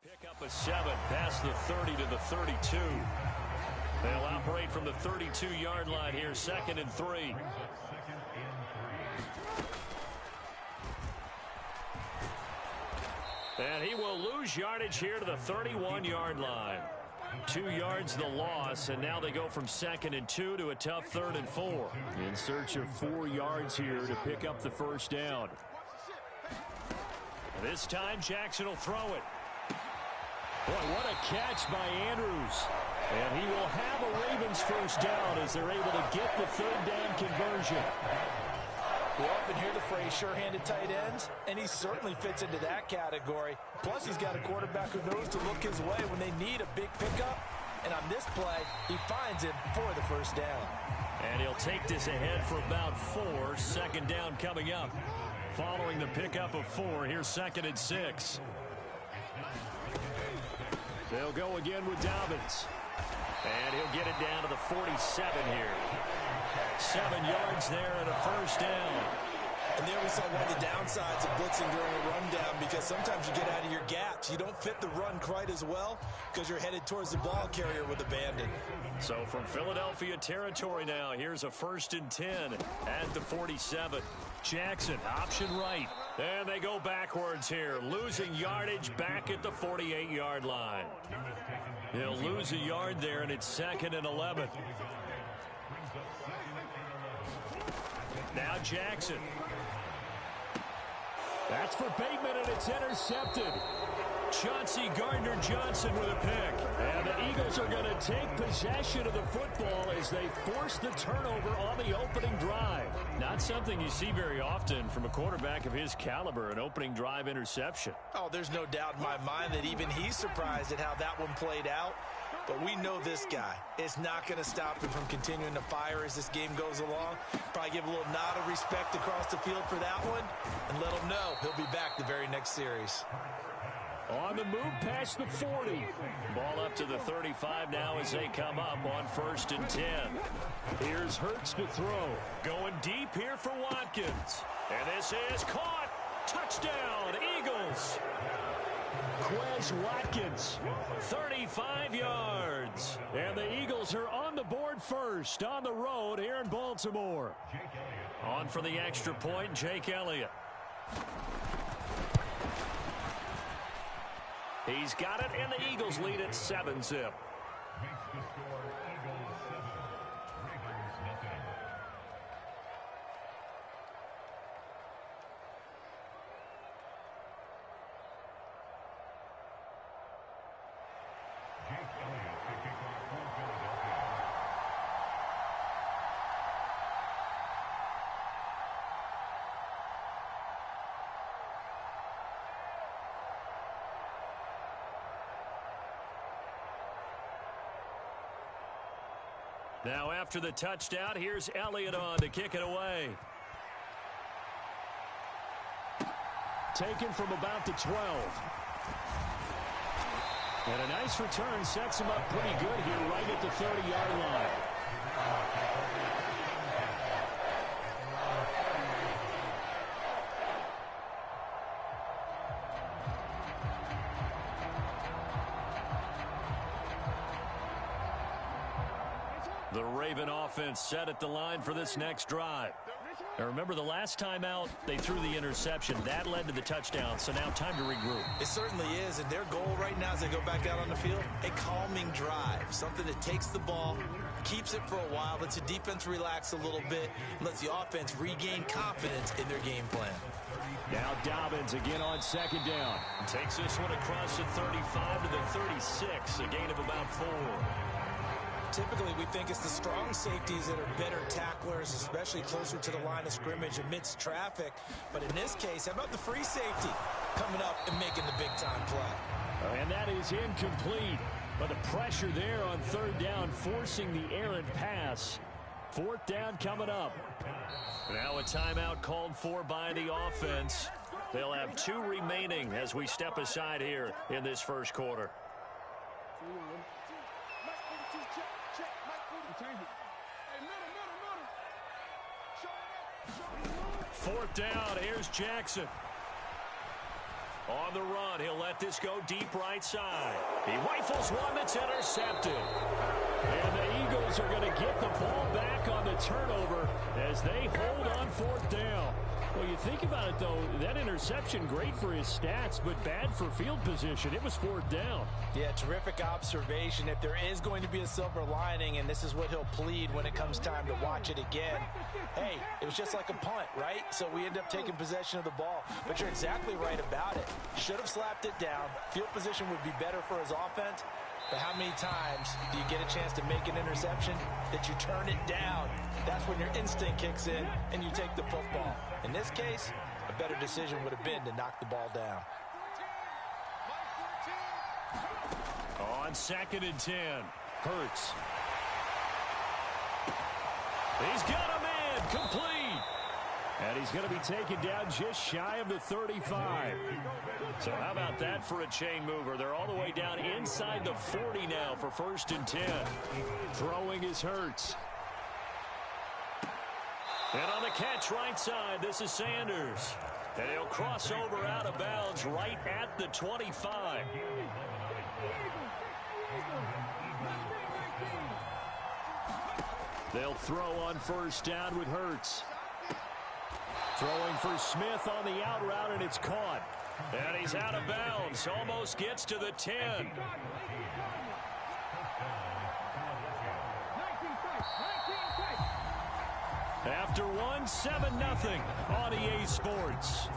Pick up a 7 past the 30 to the 32. They'll operate from the 32-yard line here, 2nd and 3. And he will lose yardage here to the 31-yard line. 2 yards the loss, and now they go from 2nd and 2 to a tough 3rd and 4. In search of 4 yards here to pick up the first down. This time Jackson will throw it. Boy, what a catch by Andrews. And he will have a Ravens first down as they're able to get the 3rd down conversion. We often hear the phrase sure-handed tight ends, and he certainly fits into that category. Plus, he's got a quarterback who knows to look his way when they need a big pickup. And on this play, he finds him for the first down. And he'll take this ahead for about 4. 2nd down coming up. Following the pickup of 4, here's 2nd and 6. They'll go again with Dobbins. And he'll get it down to the 47 here. 7 yards there and a first down. And there we saw one of the downsides of blitzing during a rundown, because sometimes you get out of your gaps. You don't fit the run quite as well because you're headed towards the ball carrier with abandon. So from Philadelphia territory now, here's a 1st and 10 at the 47. Jackson, option right. And they go backwards here, losing yardage back at the 48-yard line. He'll lose a yard there, and it's 2nd and 11. Now Jackson. That's for Bateman, and it's intercepted. Chauncey Gardner-Johnson with a pick. And the Eagles are going to take possession of the football as they force the turnover on the opening drive. Not something you see very often from a quarterback of his caliber, an opening drive interception. Oh, there's no doubt in my mind that even he's surprised at how that one played out. But we know this guy is not going to stop him from continuing to fire as this game goes along. Probably give a little nod of respect across the field for that one and let him know he'll be back the very next series. On the move past the 40. Ball up to the 35 now as they come up on 1st and 10. Here's Hurts to throw. Going deep here for Watkins. And this is caught. Touchdown, Eagles. Quez Watkins, 35 yards. And the Eagles are on the board first on the road here in Baltimore. On for the extra point, Jake Elliott. He's got it, and the Eagles lead at 7-zip. Now after the touchdown, here's Elliott on to kick it away. Taken from about the 12. And a nice return sets him up pretty good here right at the 30-yard line. The Raven offense set at the line for this next drive. Now remember, the last time out, they threw the interception. That led to the touchdown, so now time to regroup. It certainly is, and their goal right now as they go back out on the field, a calming drive. Something that takes the ball, keeps it for a while, lets the defense relax a little bit, and lets the offense regain confidence in their game plan. Now Dobbins again on 2nd down. Takes this one across the 35 to the 36, a gain of about 4. Typically, we think it's the strong safeties that are better tacklers, especially closer to the line of scrimmage amidst traffic. But in this case, how about the free safety coming up and making the big-time play? And that is incomplete. But the pressure there on 3rd down, forcing the errant pass. 4th down coming up. Now a timeout called for by the offense. They'll have 2 remaining as we step aside here in this first quarter. Fourth down, here's Jackson. On the run, he'll let this go deep right side. He rifles one that's intercepted. And the Eagles are going to get the ball back on the turnover as they hold on 4th down. Well, you think about it, though, that interception, great for his stats, but bad for field position. It was 4th down. Yeah, terrific observation. If there is going to be a silver lining, and this is what he'll plead when it comes time to watch it again, hey, it was just like a punt, right? So we end up taking possession of the ball. But you're exactly right about it. Should have slapped it down. Field position would be better for his offense. But how many times do you get a chance to make an interception that you turn it down? That's when your instinct kicks in and you take the football. In this case, a better decision would have been to knock the ball down. On 2nd and 10, Hurts. He's got a man, complete. And he's going to be taken down just shy of the 35. So how about that for a chain mover? They're all the way down inside the 40 now for 1st and 10. Throwing is Hurts. And on the catch right side, this is Sanders. And he'll cross over out of bounds right at the 25. They'll throw on first down with Hurts. Throwing for Smith on the out route, and it's caught. And he's out of bounds. Almost gets to the 10. After one, 7-0 on EA Sports.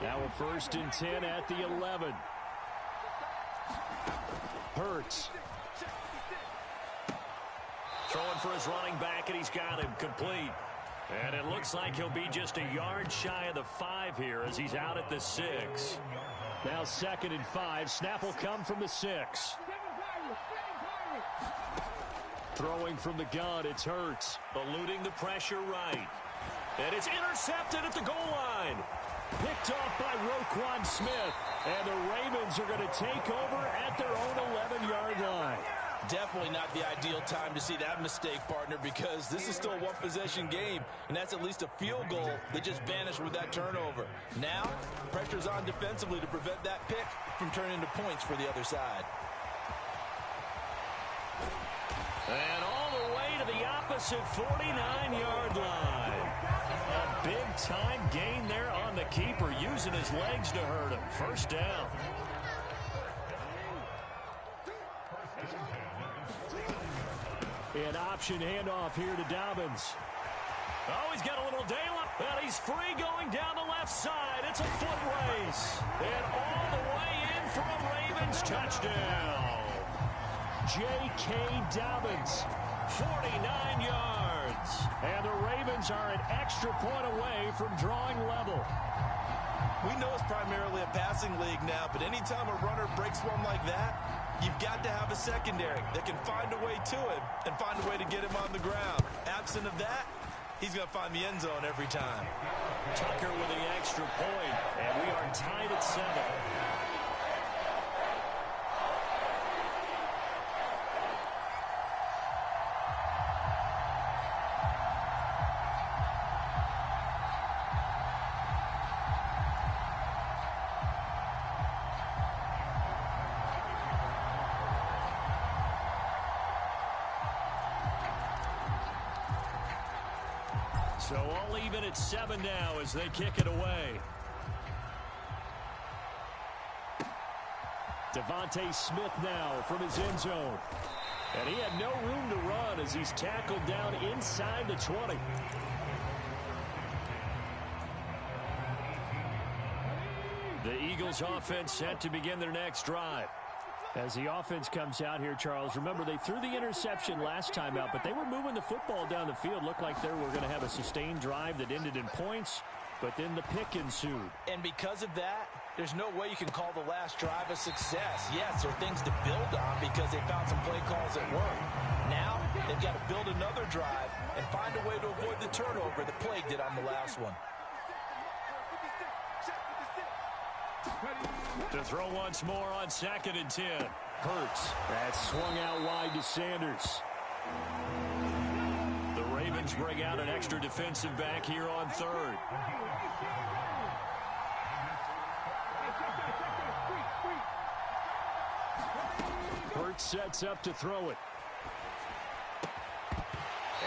Now a 1st and 10 at the 11. Hurts. Throwing for his running back, and he's got him complete. And it looks like he'll be just a yard shy of the 5 here as he's out at the 6. Now 2nd and 5. Snap will come from the 6. Throwing from the gun, it's Hurts. Eluding the pressure right. And it's intercepted at the goal line. Picked off by Roquan Smith. And the Ravens are going to take over at their own 11-yard line. Definitely not the ideal time to see that mistake, partner, because this is still a one-possession game, and that's at least a field goal that just vanished with that turnover. Now, pressure's on defensively to prevent that pick from turning into points for the other side. And all the way to the opposite 49-yard line. A big-time gain there on the keeper, using his legs to hurt him. First down. An option handoff here to Dobbins. Oh, he's got a little daylight, and he's free going down the left side. It's a foot race. And all the way in for a Ravens touchdown. J.K. Dobbins, 49 yards. And the Ravens are an extra point away from drawing level. We know it's primarily a passing league now, but anytime a runner breaks one like that, you've got to have a secondary that can find a way to him and find a way to get him on the ground. Absent of that, he's going to find the end zone every time. Tucker with the extra point, and we are tied at 7. So all even at 7 now as they kick it away. Devontae Smith now from his end zone. And he had no room to run as he's tackled down inside the 20. The Eagles offense set to begin their next drive. As the offense comes out here, Charles, remember they threw the interception last time out, but they were moving the football down the field. Looked like they were going to have a sustained drive that ended in points, but then the pick ensued. And because of that, there's no way you can call the last drive a success. Yes, there are things to build on because they found some play calls that work. Now, they've got to build another drive and find a way to avoid the turnover that plagued it on the last one. To throw once more on 2nd and 10. Hurts. That's swung out wide to Sanders. The Ravens bring out an extra defensive back here on 3rd. Hurts sets up to throw it.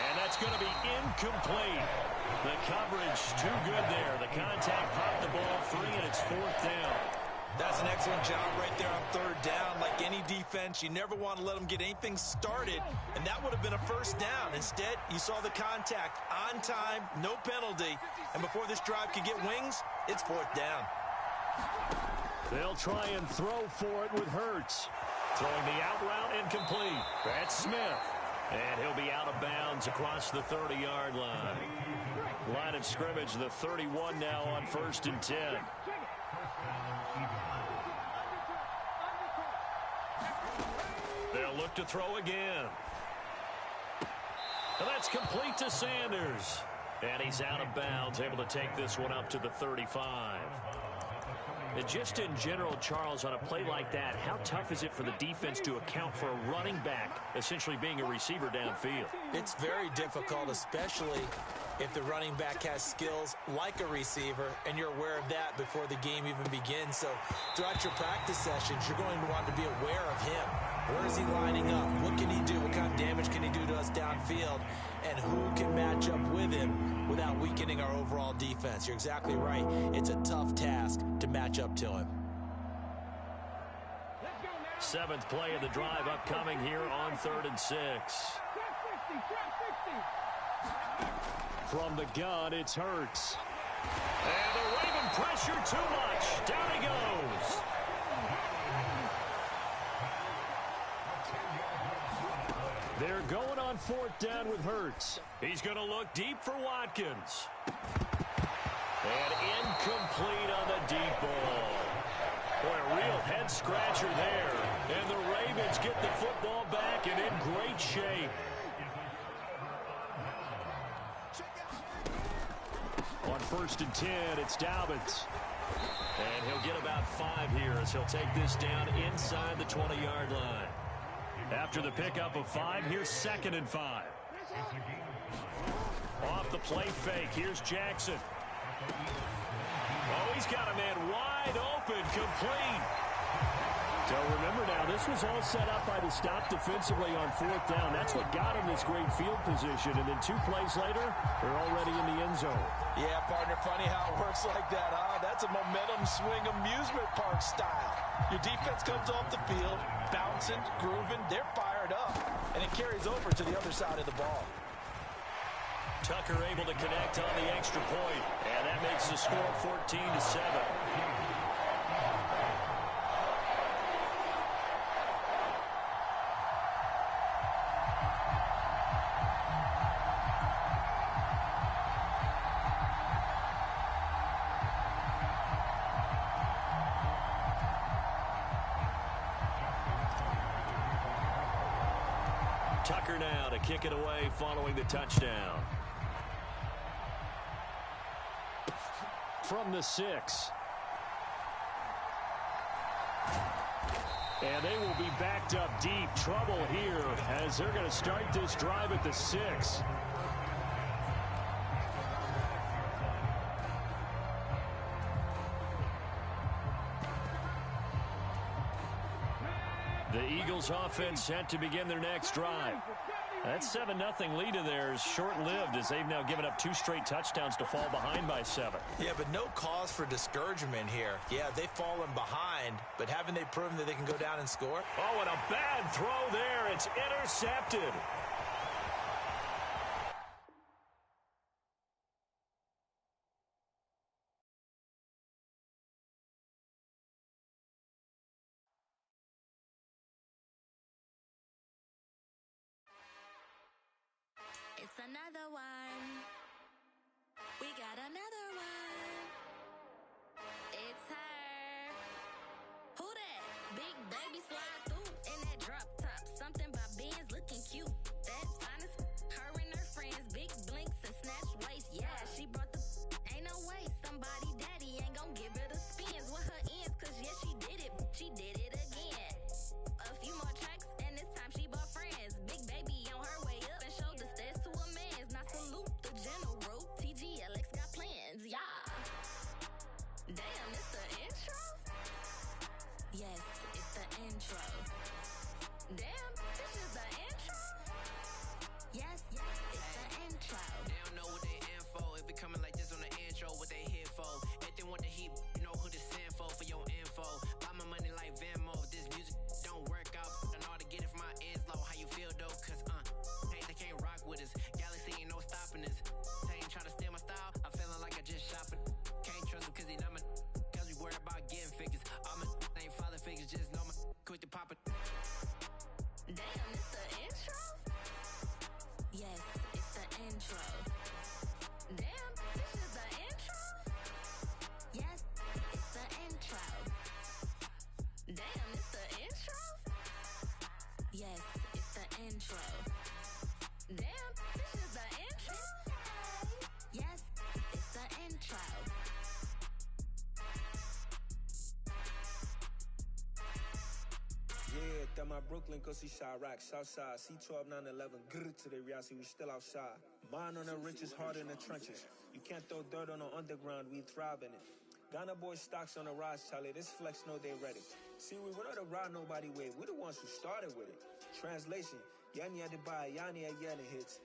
And that's going to be incomplete. The coverage too good there. The contact popped the ball free, and it's 4th down. That's an excellent job right there on 3rd down. Like any defense, you never want to let them get anything started, and that would have been a 1st down. Instead, you saw the contact on time, no penalty, and before this drive could get wings, it's 4th down. They'll try and throw for it with Hurts. Throwing the out route incomplete. That's Smith. And he'll be out of bounds across the 30-yard line. Line of scrimmage, the 31 now on 1st and 10. They'll look to throw again. And that's complete to Sanders. And he's out of bounds, able to take this one up to the 35. And just in general, Charles, on a play like that, how tough is it for the defense to account for a running back essentially being a receiver downfield? It's very difficult, especially if the running back has skills like a receiver, and you're aware of that before the game even begins. So throughout your practice sessions, you're going to want to be aware of him. Where is he lining up? What can he do? What kind of damage can he do to us downfield? And who can match up with him without weakening our overall defense? You're exactly right. It's a tough task to match up to him. Seventh play of the drive upcoming here on 3rd and 6. From the gun, it's Hurts. And the Raven pressure too much. Down he goes. They're going on 4th down with Hurts. He's going to look deep for Watkins. And incomplete on the deep ball. Boy, a real head-scratcher there. And the Ravens get the football back and in great shape. On 1st and 10, it's Dobbins. And he'll get about 5 here as he'll take this down inside the 20-yard line. After the pickup of 5, here's 2nd and 5. Off the play fake, here's Jackson. Oh, he's got a man wide open, complete. So remember now, this was all set up by the stop defensively on 4th down. That's what got him this great field position. And then 2 plays later, they're already in the end zone. Yeah, partner, funny how it works like that, huh? That's a momentum swing amusement park style. Your defense comes off the field, bouncing, grooving, they're fired up. And it carries over to the other side of the ball. Tucker able to connect on the extra point. And that makes the score 14-7. Tucker now to kick it away following the touchdown. From the 6. And they will be backed up deep. Trouble here as they're going to start this drive at the 6. The Eagles offense set to begin their next drive. That 7-0 lead of theirs short-lived as they've now given up 2 straight touchdowns to fall behind by 7. Yeah, but no cause for discouragement here. Yeah, they've fallen behind, but haven't they proven that they can go down and score? Oh, and a bad throw there. It's intercepted. It's another one. We got another one. It's her. Who that? Big baby slide through in that drop top. Something by Benz looking cute. That finest. Her and her friends. Big blinks and snatch waist. Yeah, she brought the. Ain't no way. Somebody daddy ain't gon' give her the spins with her ends. Cause yeah, she did it. She did it again. A few more tracks and this time she bought friends. Big baby on her way up and showed the stairs to a man's. Now salute the general. TGLX got plans, yeah. Damn, it's the intro? Yes, it's the intro. Damn, this is the intro? Yes, it's the intro. They don't know what they in for. If it coming like this on the intro, what they here for? If they want the heat, you know who to send for your info. Buy my money like Venmo. This music don't work out. I know how to get it from my ends low. How you feel though? Cause hey, they can't rock with us. Galaxy ain't no stopping us. They ain't trying to steal my style. I'm feeling like I just shopping. Can't trust him cause he not my. Cause we worried about getting figures. All my ain't father figures. Just know my quick to pop it. Damn, it's the intro? Yes, it's the intro. Damn, this is the intro? Yes, it's the intro. Damn, it's the intro? Yes, it's the intro. Damn, this is the intro? Yes, it's the intro. at my Brooklyn, cause see Chirac, Southside, C12, 911, grr to the Riasi, we still outside. Mine on the richest, heart in the trenches. You can't throw dirt on the underground, we thrive in it. Ghana boy stocks on the rise, Charlie, this flex know they ready. See, we not to ride nobody way, we the ones who started with it. Translation, Yani had to buy, Yani had Yanni hits.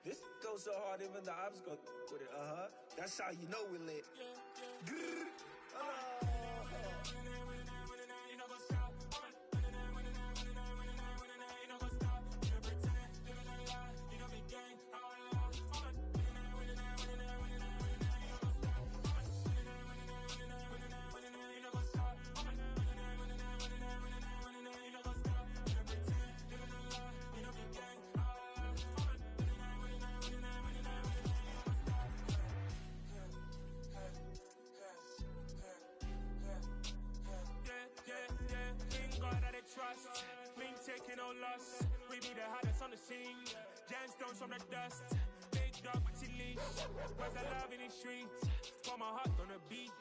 This goes so hard, even the ops go with it, That's how you know we lit. Grr. Trust, me taking no loss. We be the hardest on the scene. Gemstones from the dust. Big dog with your leash. Where's the love in the streets? Pour my heart on the beat.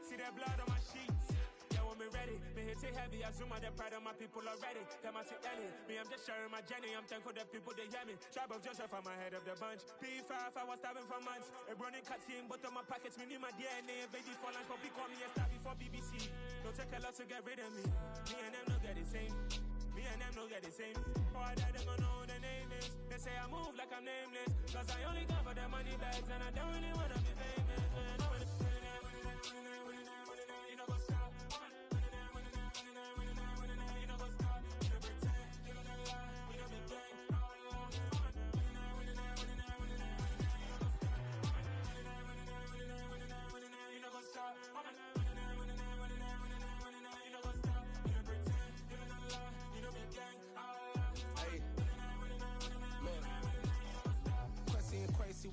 See that blood on my sheets. Yeah, when me ready, me hit it heavy. I zoom out the pride of my people already. Them I say Ellie. Me, I'm just sharing my journey. I'm thankful that people they hear me. Tribe of Joseph, I'm ahead of the bunch. P5, I was starving for months. A running cutscene, but on my pockets, me need my DNA. Baby for lunch, but we call me a star before BBC. Don't take a lot to get rid of me. Me and them no get the same. Me and them no get the same. Oh, I died, they gonna know who the name is. They say I move like I'm nameless. Cause I only come for the money bags and I don't really wanna be famous. You know go stop. You know go stop. You know pretend. You know lie. You know be gang. You know go stop.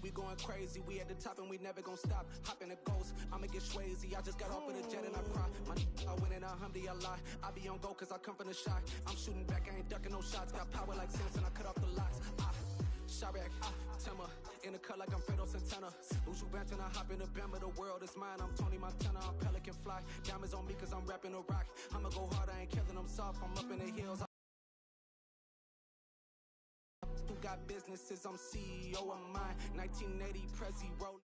We going crazy, we at the top and we never gonna stop. Hop in a ghost, I'ma get swayzy. I just got off of the jet and I cry. I win in a Humvee, I lie. I be on go cause I come from the shot. I'm shooting back, I ain't ducking no shots. Got power like Samson, I cut off the locks. Chirac, Timmer, in the cut like I'm Fredo Santana. Lose you bent and I hop in the Bama, the world is mine. I'm Tony Montana, I'm Pelican Fly. Diamonds on me cause I'm rapping a rock. I'ma go hard, I ain't killing them soft. I'm up in the hills. Got businesses, I'm CEO of mine. 1980 Prezi roll.